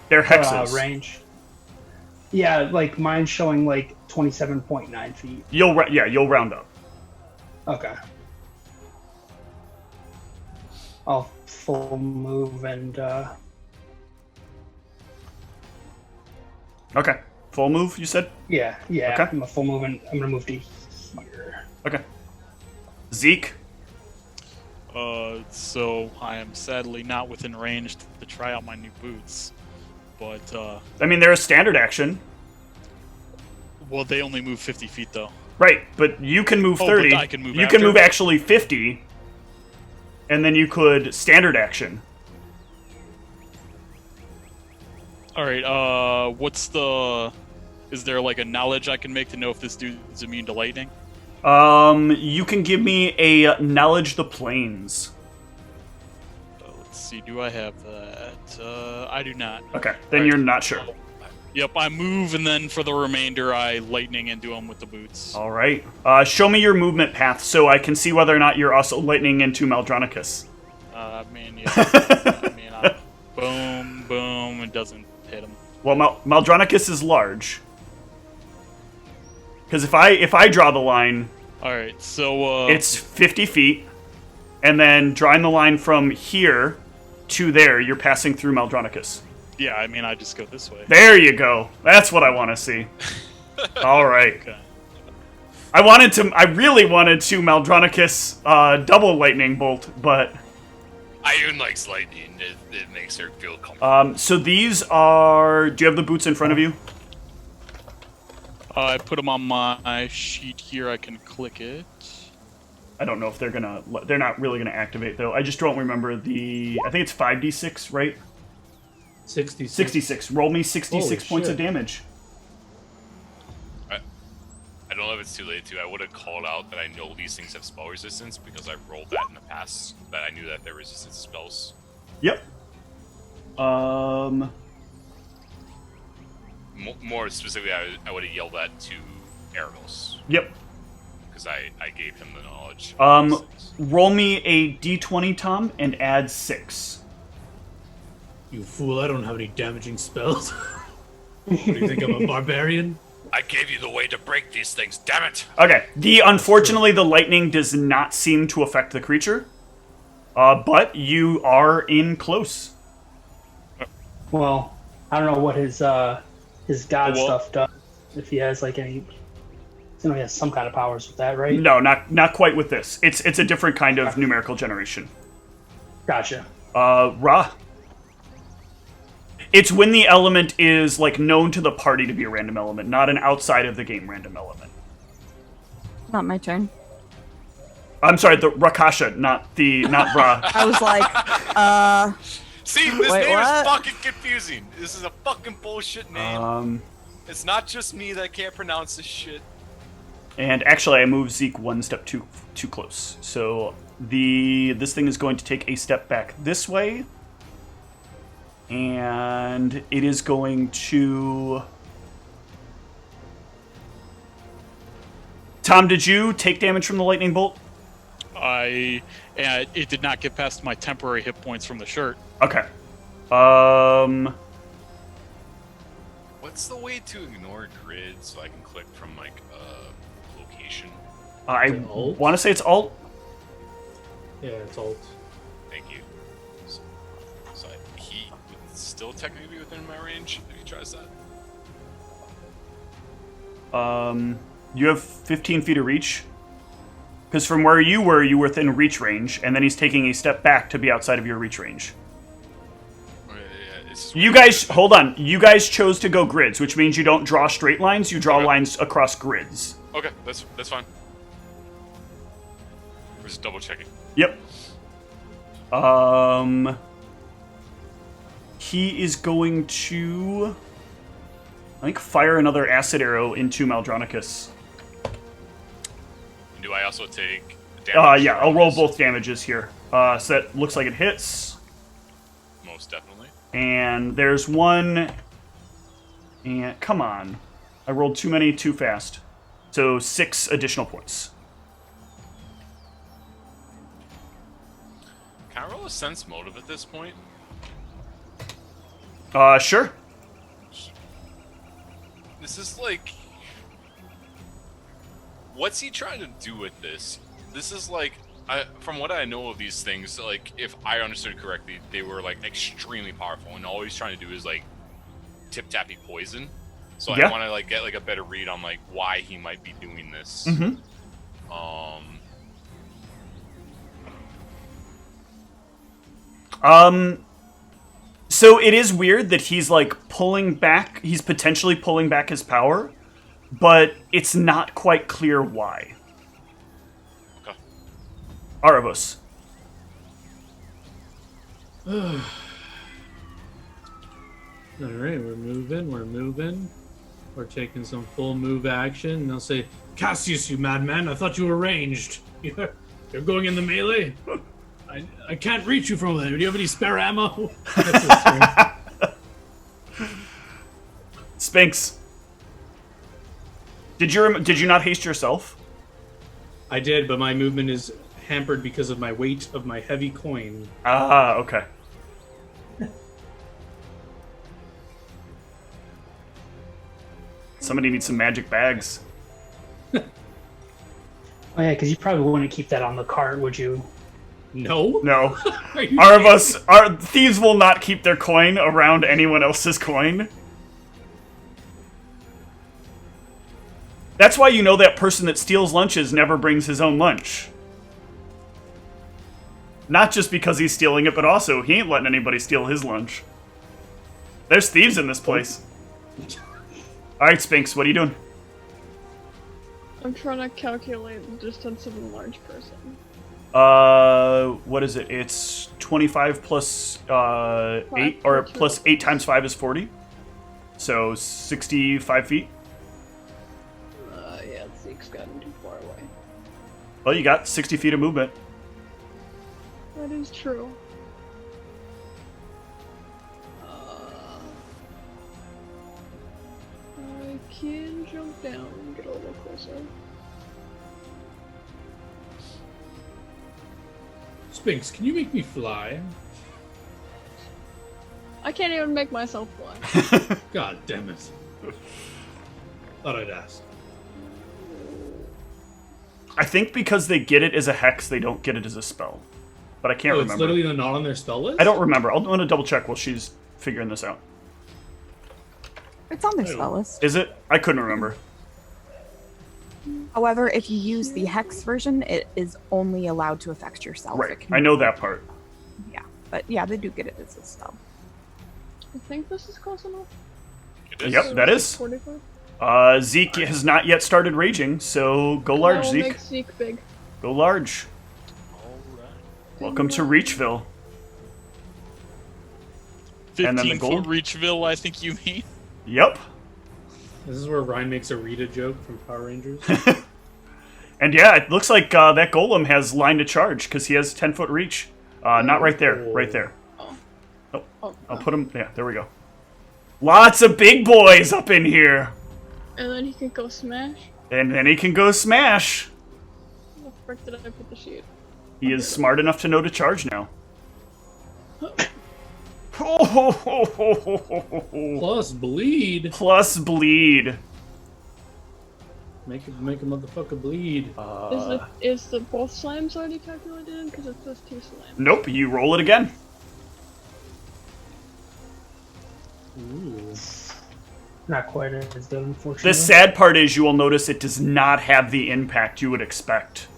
They're hexes. range. Yeah, like mine's showing like 27.9 feet. You'll round up. Okay. I'll full move and Okay. Full move, you said? yeah. Okay. I'm a full move and I'm gonna move to here. Okay. Zeke. So I am sadly not within range to try out my new boots, but I mean, they're a standard action. well, they only move 50 feet though. Right, but you can move Oh, 30. but I can move you after? can move actually 50. And then you could standard action. All right. What's the? Is there like a knowledge I can make to know if this dude's immune to lightning? You can give me a knowledge the planes. Let's see. Do I have that? I do not. Okay, then All you're right. not sure. Yep. I move, and then for the remainder, I lightning into him with the boots. All right. Show me your movement path so I can see whether or not you're also lightning into Maldronicus. Boom, boom. It doesn't hit him. Well, Maldronicus is large. Because if I draw the line, All right. So it's 50 feet, and then drawing the line from here to there, you're passing through Maldronicus. yeah. I mean, I just go this way. There you go. That's what I want to see. All right. Okay. I really wanted to Maldronicus double lightning bolt, but Ayun likes lightning. It makes her feel comfortable. so these are. Do you have the boots in front of you? I put them on my sheet here. I can click it. I don't know if they're gonna. They're not really gonna activate though. I just don't remember the. I think it's 5d6, right? 66. 66. Roll me 66 Holy points of shit. damage. I don't know if it's too late to. I would have called out that I know these things have spell resistance because I rolled that in the past. That I knew that they're resistant to spells. Yep. More specifically, I would have yelled that to Erebos Yep. because I gave him the knowledge. Roll me a d20, Tom, and add 6. You fool, I don't have any damaging spells. What, do you think I'm a barbarian? I gave you the way to break these things. Damn it! Okay. Unfortunately, the lightning does not seem to affect the creature. But you are in close. Well, I don't know what his god Well- stuff does. If he has like any, he has some kind of powers with that, right? No, not quite with this. It's a different kind of numerical generation. Gotcha. Ra. It's when the element is like known to the party to be a random element, not an outside of the game random element. Not my turn. I'm sorry, the Rakasha, not Ra. I was like, See, this Wait, name what? is fucking confusing. This is a fucking bullshit name. It's not just me that can't pronounce this shit. And actually, I moved Zeke one step too close. So this thing is going to take a step back this way, and it is going to. Tom, did you take damage from the lightning bolt? It did not get past my temporary hit points from the shirt. Okay. What's the way to ignore grid so I can click from like location? I Is it Alt? want to say it's alt. Yeah, it's alt. Thank you. So he would still technically be within my range if he tries that. You have 15 feet of reach. Because from where you were within reach range, and then he's taking a step back to be outside of your reach range. You guys, hold on. You guys chose to go grids, which means you don't draw straight lines. You draw Okay. lines across grids. Okay, that's fine. We're just double checking. Yep. He is going to, I think, fire another acid arrow into Maldronicus. Do I also take damage? Yeah, I'll roll both damages here. So that looks like it hits. Most definitely. And there's one. And come on. I rolled too many too fast. So 6 additional points. Can I roll a sense motive at this point? Sure. This is like... What's he trying to do with this? This is like... from what I know of these things, like, if I understood correctly, they were, like, extremely powerful, and all he's trying to do is, like, tip-tappy poison. So Yeah. I want to, like, get, like, a better read on, like, why he might be doing this. Mm-hmm. So it is weird that he's, like, pulling back... He's potentially pulling back his power, but it's not quite clear why. Okay. Arabos. Alright, we're moving. We're taking some full move action. And they'll say, Cassius, you madman, I thought you were ranged. You're going in the melee? I can't reach you from there. Do you have any spare ammo? That's his turn. Spinks. Did you not haste yourself? I did, but my movement is hampered because of my weight of my heavy coin. Ah, okay. Somebody needs some magic bags. Oh yeah, because you probably wouldn't keep that on the cart, would you? No? No. Are you Our thieves will not keep their coin around anyone else's coin. That's why you know that person that steals lunches never brings his own lunch. Not just because he's stealing it, but also he ain't letting anybody steal his lunch. There's thieves in this place. Alright, Spinks, what are you doing? I'm trying to calculate the distance of a large person. What is it? It's 25 plus 8, or plus 8 times 5 is 40. So 65 feet. Yeah, Zeke's gotten too far away. Well, you got 60 feet of movement. That is true. I can jump down and get a little closer. Sphinx, can you make me fly? I can't even make myself fly. God damn it. Thought I'd ask. I think because they get it as a hex, they don't get it as a spell. But I can't Oh, it's remember. literally not on their spell list? I don't remember. I'm going to double check while she's figuring this out. It's on their spell list. Is it? I couldn't remember. However, if you use the hex version, it is only allowed to affect yourself. Right. It can- I know that part. Yeah, but yeah, they do get it as a spell. I think this is close enough. It is. Yep, that is. 45? Zeke has not yet started raging, so go large, I will Zeke. make Zeke big. Go large. Alright. Welcome to Reachville. And then the 15-foot gold? Reachville, I think you mean. Yep. This is where Ryan makes a Rita joke from Power Rangers. And yeah, it looks like that golem has line to charge because he has 10-foot reach. Not right there. Right there. Oh, I'll put him. Yeah, there we go. Lots of big boys up in here. And then he can go smash. And then he can go smash. Where the frick did I put the sheet? He is smart enough to know to charge now. Plus bleed. Plus bleed. Make a motherfucker bleed. Is the both slams already calculated in? Because it says 2 slams. Nope, you roll it again. Ooh. Not quite as good, unfortunately. The sad part is you will notice it does not have the impact you would expect.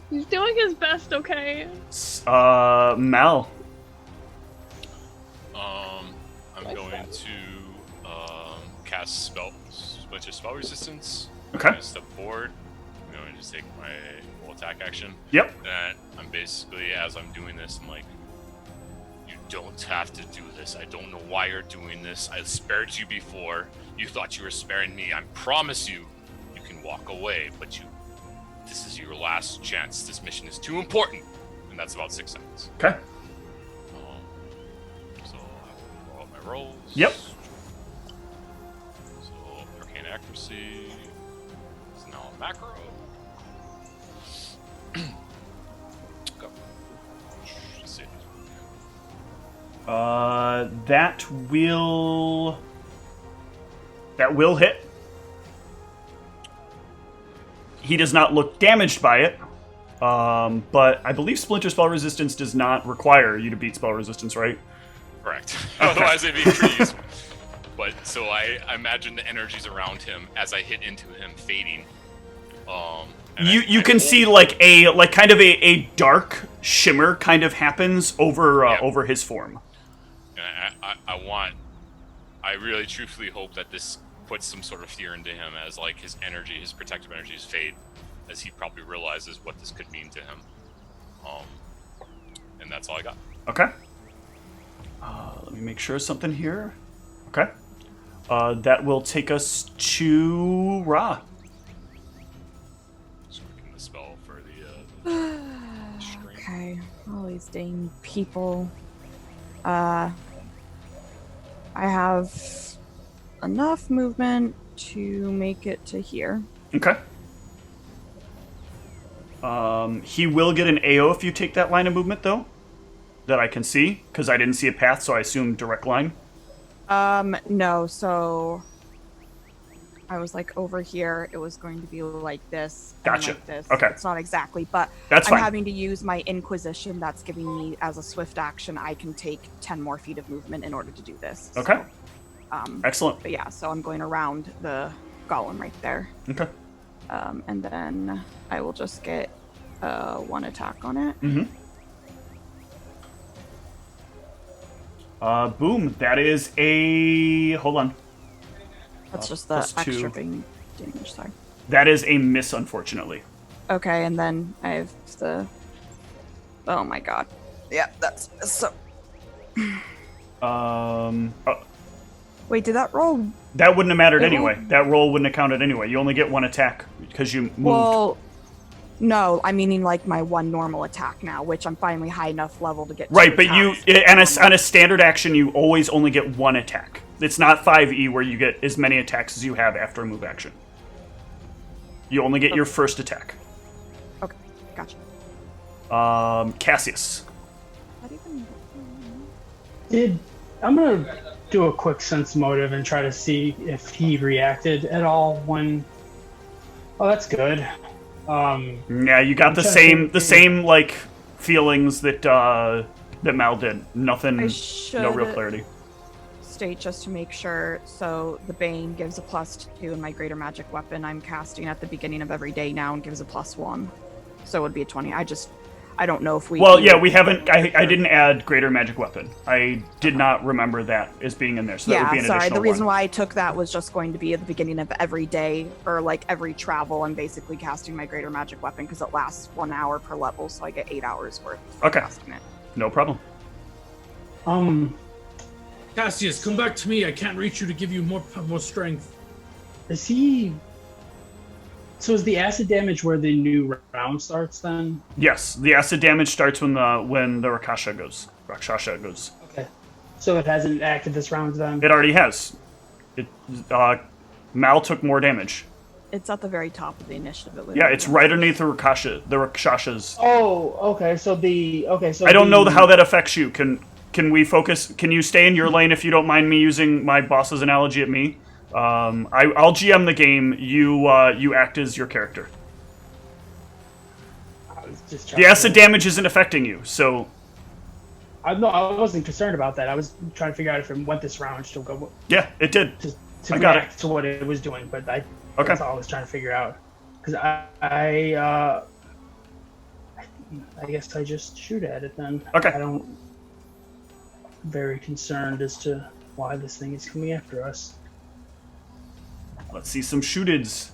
He's doing his best, okay? Mal. I'm going to cast spell resistance. Okay. I'm step forward. I'm going to just take my full attack action. Yep. And I'm basically, as I'm doing this, I'm like, you don't have to do this. I don't know why you're doing this. I spared you before. You thought you were sparing me. I promise you, you can walk away, but this is your last chance. This mission is too important. And that's about 6 seconds. Okay. So I roll out my rolls. Yep. So arcane accuracy is now a macro. Go. Let's see. That will hit. He does not look damaged by it. But I believe Splinter Spell Resistance does not require you to beat spell resistance, right? Correct. Otherwise it'd be trees. But so I imagine the energies around him as I hit into him fading. And You I can see like kind of a dark shimmer kind of happens over over his form. And I really truthfully hope that this puts some sort of fear into him as like his protective energies fade, as he probably realizes what this could mean to him. And that's all I got. Okay. Let me make sure of something here. Okay. That will take us to Ra. Just quicken the spell for the stream. Okay, all these dang people. I have enough movement to make it to here. Okay. He will get an AO if you take that line of movement, though. That I can see, because I didn't see a path, so I assume direct line. No, so I was like over here, it was going to be like this. Gotcha. And like this. Okay. It's not exactly, but That's I'm fine. having to use my Inquisition that's giving me, as a swift action, I can take 10 more feet of movement in order to do this. Okay. So, Excellent. but yeah, so I'm going around the golem right there. Okay. And then I will just get one attack on it. Mm-hmm. Boom. That is a... Hold on. That's just the +2. extra thing damage, sorry. That is a miss, unfortunately. Okay, and then I have the. Oh my god. Yeah, that's so. Wait, did that roll? That wouldn't have mattered It anyway. rolled- That roll wouldn't have counted anyway. You only get one attack because you moved. Well, no, I'm meaning like my one normal attack now, which I'm finally high enough level to get. Right, two but you attacks. on a standard action, you always only get one attack. It's not 5e where you get as many attacks as you have after a move action. You only get your first attack. Okay, gotcha. Cassius. Not even. I'm gonna do a quick sense motive and try to see if he reacted at all when. Oh, that's good. Yeah, you got the trying to same like feelings that that Mal did. Nothing. I should No real clarity. state just to make sure. So the Bane gives a +2, and my greater magic weapon I'm casting at the beginning of every day now and gives a +1. So it would be a 20. I don't know if we. Well, yeah, we haven't. I didn't add greater magic weapon. I did not remember that as being in there. So that would be Yeah, an sorry. additional The reason one. why I took that was just going to be at the beginning of every day or like every travel. I'm basically casting my greater magic weapon because it lasts 1 hour per level, so I get 8 hours worth of Okay. casting it. No problem. Cassius, come back to me. I can't reach you to give you more strength. Is he? So is the acid damage where the new round starts then? Yes, the acid damage starts when the Rakshasa goes. Okay. So it hasn't acted this round then? It already has. It Mal took more damage. It's at the very top of the initiative. Yeah, it's right underneath the Rakshasas. Oh, okay. So I don't know how that affects you. Can we focus? Can you stay in your lane if you don't mind me using my boss's analogy at me? I'll GM the game. You act as your character. I was just The acid damage isn't affecting you, so I wasn't concerned about that. I was trying to figure out if it went this round still go yeah, it did. to I got react to what it was doing, but Okay. that's all I was trying to figure out. Because I guess I just shoot at it then. Okay. I'm very concerned as to why this thing is coming after us. Let's see some shooteds.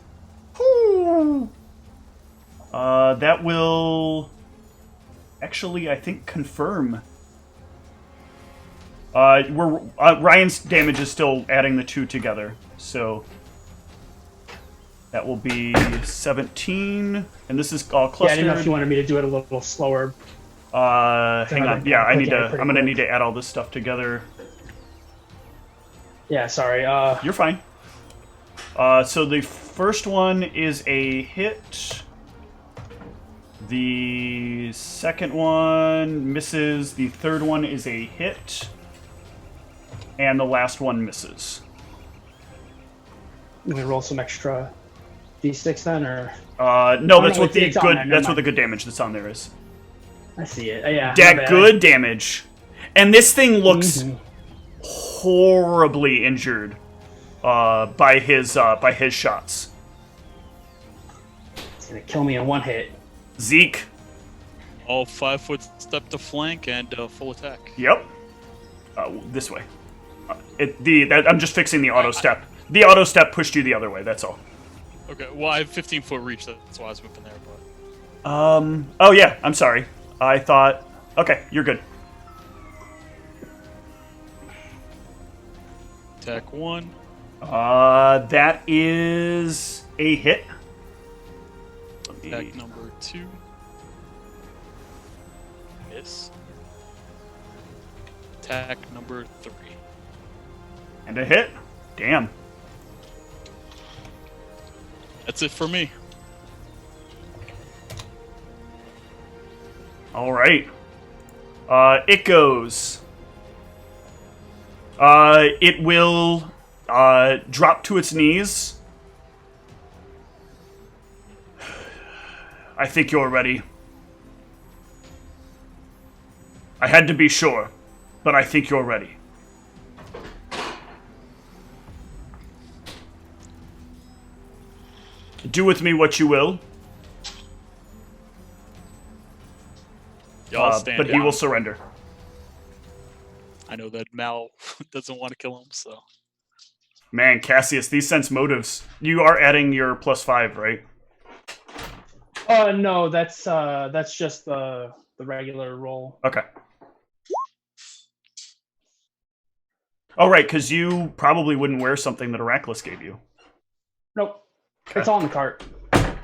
That will actually, I think, confirm. Ryan's damage is still adding the two together, so that will be 17, and this is all Yeah, I clustered. didn't know if you wanted me to do it a little slower. Hang on. Yeah, I need to. pretty I'm gonna quick. need to add all this stuff together. Yeah, sorry. You're fine. So the first one is a hit. The second one misses. The third one is a hit. And the last one misses. I'm gonna roll some extra d6 then, or No, Oh, that's no, what the it's on good. there, never That's what mind. the good damage that's on there is. I see it. Yeah, my That bad. good damage, and this thing looks Mhm. horribly injured by his shots. It's gonna kill me in one hit. Zeke. All 5 foot step to flank and full attack. Yep. This way. I'm just fixing the auto step. The auto step pushed you the other way. That's all. Okay, well I have 15-foot reach, that's why I was moving there. But Oh yeah. I'm sorry. I thought. Okay, you're good. attack 1. That is a hit. Attack number 2. Miss. Attack number 3. And a hit. Damn. That's it for me. All right. It goes. It will drop to its knees. I think you're ready. I had to be sure, but I think you're ready. Do with me what you will, Y'all stand but he down. will surrender. I know that Mal doesn't want to kill him, so. Man, Cassius, these sense motives. You are adding your +5, right? No, that's just the regular roll. Okay. Oh, right, because you probably wouldn't wear something that Heracles gave you. Nope. Okay. It's all in the cart. Oh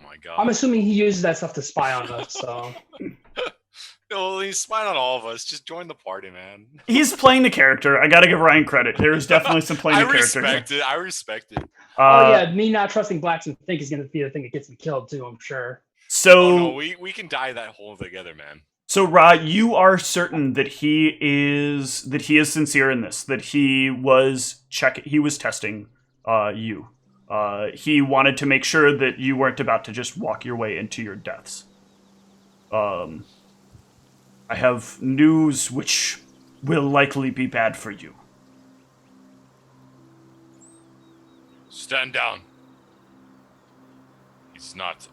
my god. I'm assuming he uses that stuff to spy on us, so. No, he's spying on all of us. Just join the party, man. He's playing the character. I gotta give Ryan credit. There's definitely some playing the character. I respect it. Oh yeah, me not trusting blacks and think is gonna be the thing that gets me killed too, I'm sure. So Oh no, we can die that hole together, man. So Ra, you are certain that he is sincere in this, that he was testing you. He wanted to make sure that you weren't about to just walk your way into your deaths. I have news which will likely be bad for you. Stand down. He's not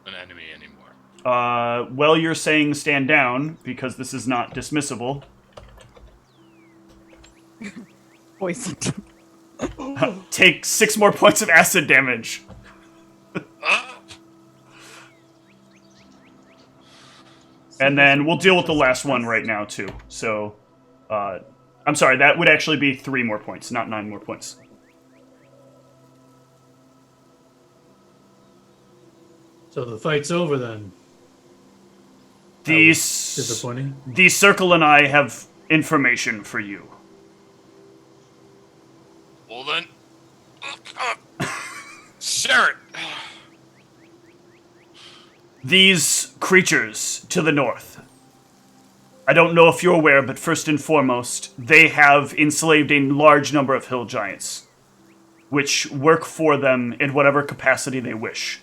an enemy anymore. Well, you're saying stand down because this is not dismissible. Poisoned. Take 6 more points of acid damage. And then we'll deal with the last one right now, too. So, I'm sorry, that would actually be 3 more points, not 9 more points. So the fight's over then. Disappointing. Disappointing. The Circle and I have information for you. Well then, share it. These creatures to the north. I don't know if you're aware, but first and foremost, they have enslaved a large number of hill giants, which work for them in whatever capacity they wish.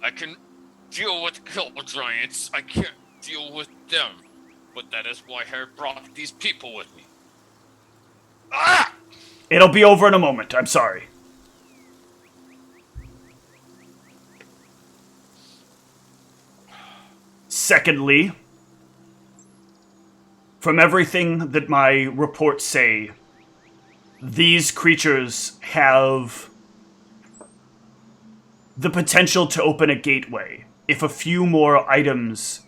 I can deal with hill giants. I can't deal with them. But that is why I brought these people with me. Ah! It'll be over in a moment, I'm sorry. Secondly, from everything that my reports say, these creatures have the potential to open a gateway if a few more items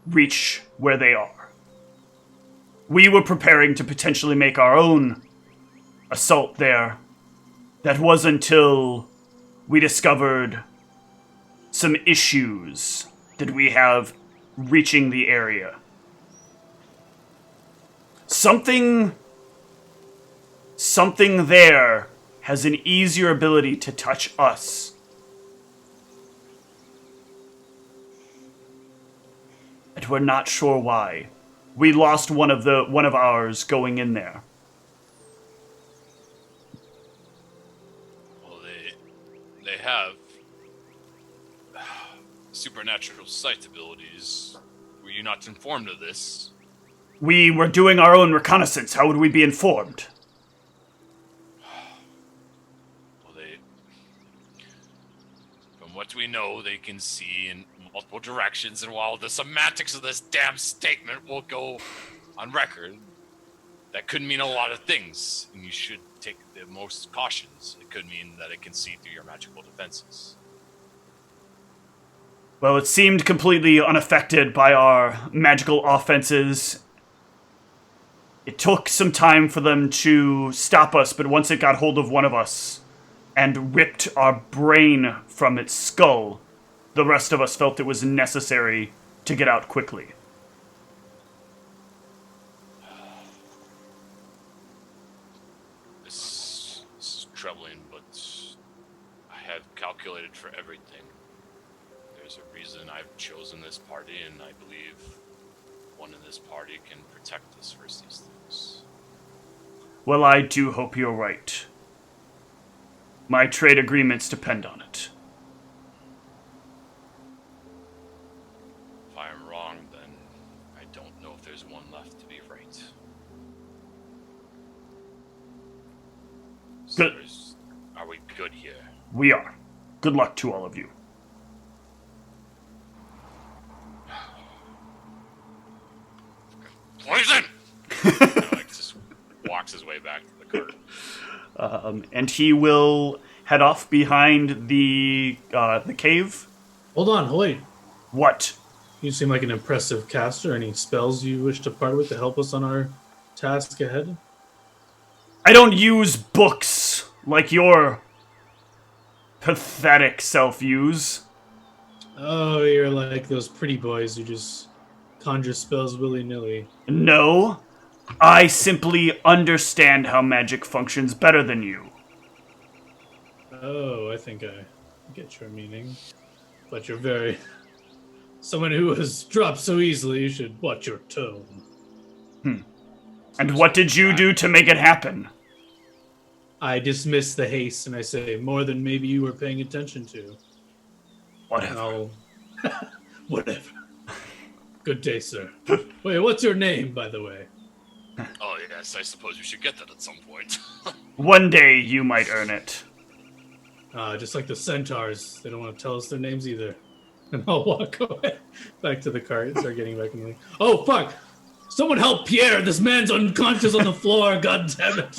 reach where they are. We were preparing to potentially make our own assault there. That was until we discovered some issues that we have reaching the area. Something there has an easier ability to touch us. And we're not sure why. We lost one of ours going in there. Well, they have supernatural sight abilities. Were you not informed of this? We were doing our own reconnaissance. How would we be informed? Well, from what we know, they can see in multiple directions, and while the semantics of this damn statement will go on record, that could mean a lot of things, and you should take the most cautions. It could mean that it can see through your magical defenses. Well, it seemed completely unaffected by our magical offenses. It took some time for them to stop us, but once it got hold of one of us and ripped our brain from its skull, the rest of us felt it was necessary to get out quickly. This is troubling, but I have calculated for everything. There's a reason I've chosen this party, and I believe one in this party can protect us versus these things. Well, I do hope you're right. My trade agreements depend on it. If I am wrong, then I don't know if there's one left to be right. So Good. Are we good here? We are. Good luck to all of you. Poison! Just walks his way back to the cart. And he will head off behind the cave. Hold on, wait. What? You seem like an impressive caster. Any spells you wish to part with to help us on our task ahead? I don't use books like your pathetic self use. Oh, you're like those pretty boys who just conjure spells willy-nilly. No, I simply understand how magic functions better than you. Oh, I think I get your meaning. But you're very... Someone who was dropped so easily, you should watch your tone. And what did you do to make it happen? I dismiss the haste and I say, more than maybe you were paying attention to. Whatever. Whatever. Good day, sir. Wait, what's your name, by the way? Oh, yes, I suppose you should get that at some point. One day you might earn it. Just like the centaurs, they don't want to tell us their names either. And I'll walk away back to the cart and start getting back in the... Oh, fuck! Someone help Pierre! This man's unconscious on the floor, god damn it!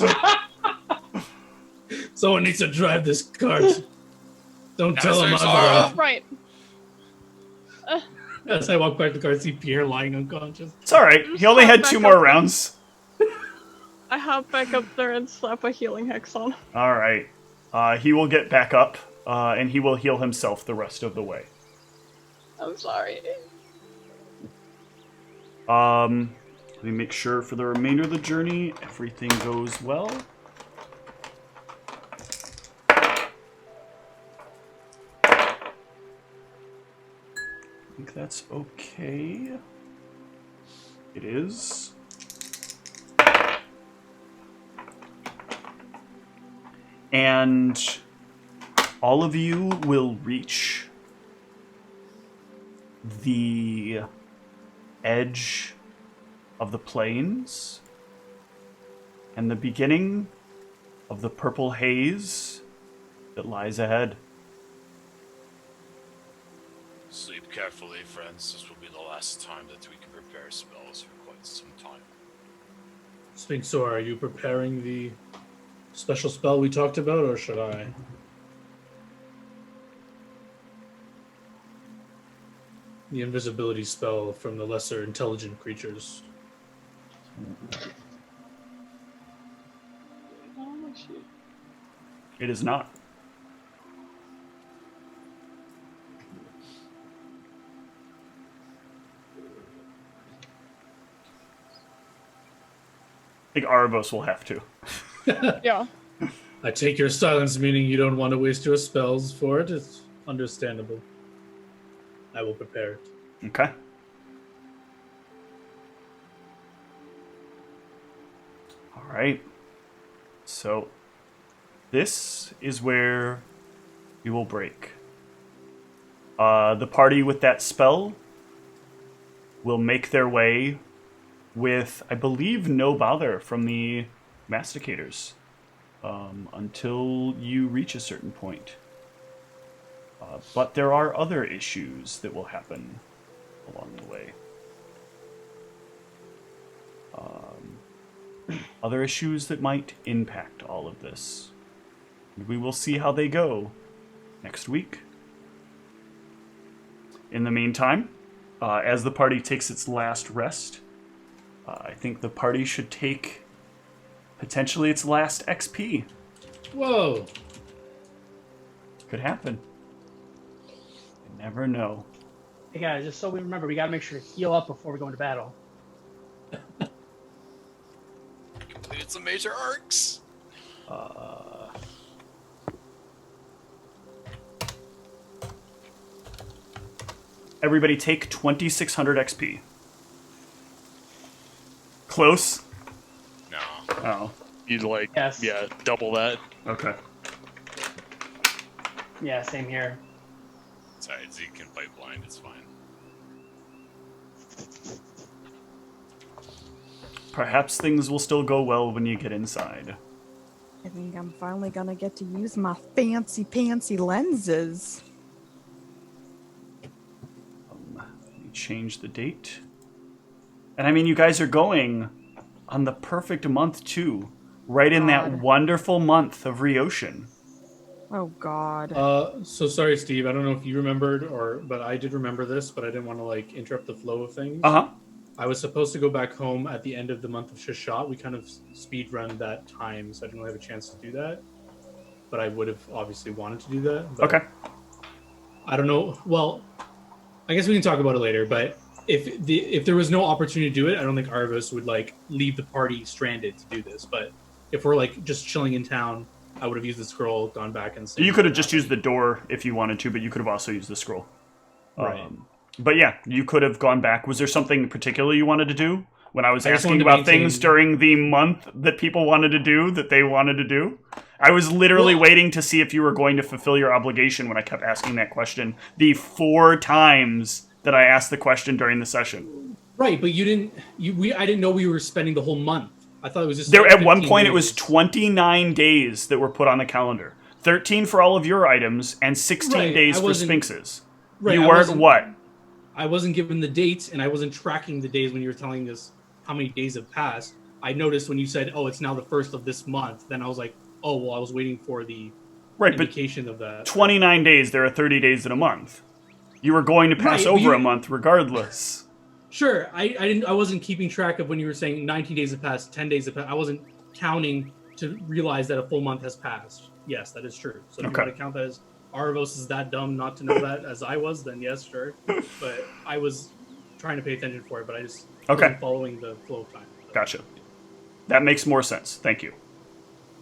Someone needs to drive this cart. Don't tell him I'm Right. As I walk back to the car, I see Pierre lying unconscious. It's alright, he only had 2 more rounds. I hop back up there and slap a healing hex on. Alright. He will get back up, and he will heal himself the rest of the way. I'm sorry. Let me make sure for the remainder of the journey, everything goes well. I think that's okay. It is. And all of you will reach the edge of the plains and the beginning of the purple haze that lies ahead. Sleep carefully, friends. This will be the last time that we can prepare spells for quite some time. Sphinxor, are you preparing the special spell we talked about, or should I? The invisibility spell from the lesser intelligent creatures. It is not. I think Arvos will have to. Yeah. I take your silence meaning you don't want to waste your spells for it. It's understandable. I will prepare it. Okay. All right. So, this is where we will break. The party with that spell will make their way with, I believe, no bother from the masticators until you reach a certain point. But there are other issues that will happen along the way. Other issues that might impact all of this. And we will see how they go next week. In the meantime, as the party takes its last rest, I think the party should take potentially its last XP. Whoa! Could happen. You never know. Hey guys, just so we remember, we gotta make sure to heal up before we go into battle. Completed some major arcs. Everybody take 2,600 XP. Close? No. Oh, You'd like, Yes. yeah, double that. okay. Yeah, same here. Sorry, Zeke can fight blind. It's fine. Perhaps things will still go well when you get inside. I think I'm finally gonna get to use my fancy pantsy lenses. Let me change the date. And I mean, you guys are going on the perfect month, too. Right in that God. wonderful month of Ryotion. Oh God. So sorry, Steve. I don't know if you remembered but I did remember this, but I didn't want to like interrupt the flow of things. Uh-huh. I was supposed to go back home at the end of the month of Shashat. We kind of speed run that time, so I didn't really have a chance to do that. But I would have obviously wanted to do that. But Okay. I don't know. Well, I guess we can talk about it later. But if there was no opportunity to do it, I don't think Arvos would like leave the party stranded to do this. But if we're like just chilling in town, I would have used the scroll, gone back and. You could have just used the door if you wanted to, but you could have also used the scroll. Right. But yeah, you could have gone back. Was there something particular you wanted to do? When I was just asking wanted to about things during the month that people wanted to do, that they wanted to do? I was literally waiting to see if you were going to fulfill your obligation when I kept asking that question. The 4 times that I asked the question during the session. Right, but you didn't. I didn't know we were spending the whole month. I thought it was just. There, like at one 15 point, it days. was 29 days that were put on the calendar. 13 for all of your items, and 16 Right, days I for wasn't- Sphinxes. Right, You I weren't wasn't- what? I wasn't given the dates, and I wasn't tracking the days when you were telling us how many days have passed. I noticed when you said, "Oh, it's now the 1st of this month." Then I was like, "Oh, well, I was waiting for the Right, but indication of that." 29 days, there are 30 days in a month. You were going to pass Right, but over you- a month regardless. Sure, I wasn't keeping track of when you were saying 19 days have passed, 10 days have passed. I wasn't counting to realize that a full month has passed. Yes, that is true. So if Okay. you want to count that as Arvos is that dumb not to know that as I was, then yes, sure. But I was trying to pay attention for it, but I just wasn't following the flow of time. Gotcha. That makes more sense. Thank you.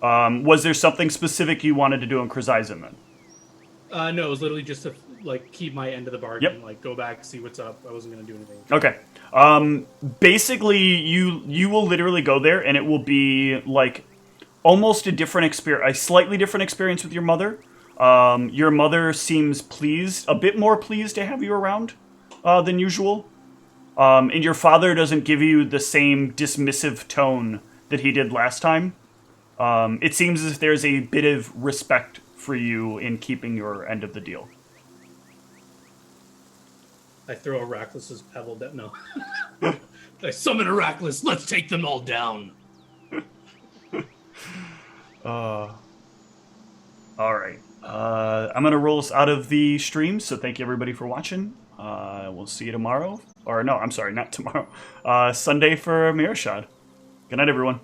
Was there something specific you wanted to do in Chrysaisen then? No, it was literally just to like keep my end of the bargain, Yep. like go back, see what's up. I wasn't gonna do anything. Okay. Basically, you will literally go there, and it will be like almost a different experience, a slightly different experience with your mother. Your mother seems pleased, a bit more pleased to have you around than usual. And your father doesn't give you the same dismissive tone that he did last time. It seems as if there's a bit of respect for you in keeping your end of the deal. I throw Arachlus's pebble down. No. I summon Arachlus. Let's take them all down. All right. I'm going to roll us out of the stream, so thank you everybody for watching. We'll see you tomorrow. Or no, I'm sorry, not tomorrow. Sunday for Mirashad. Good night, everyone.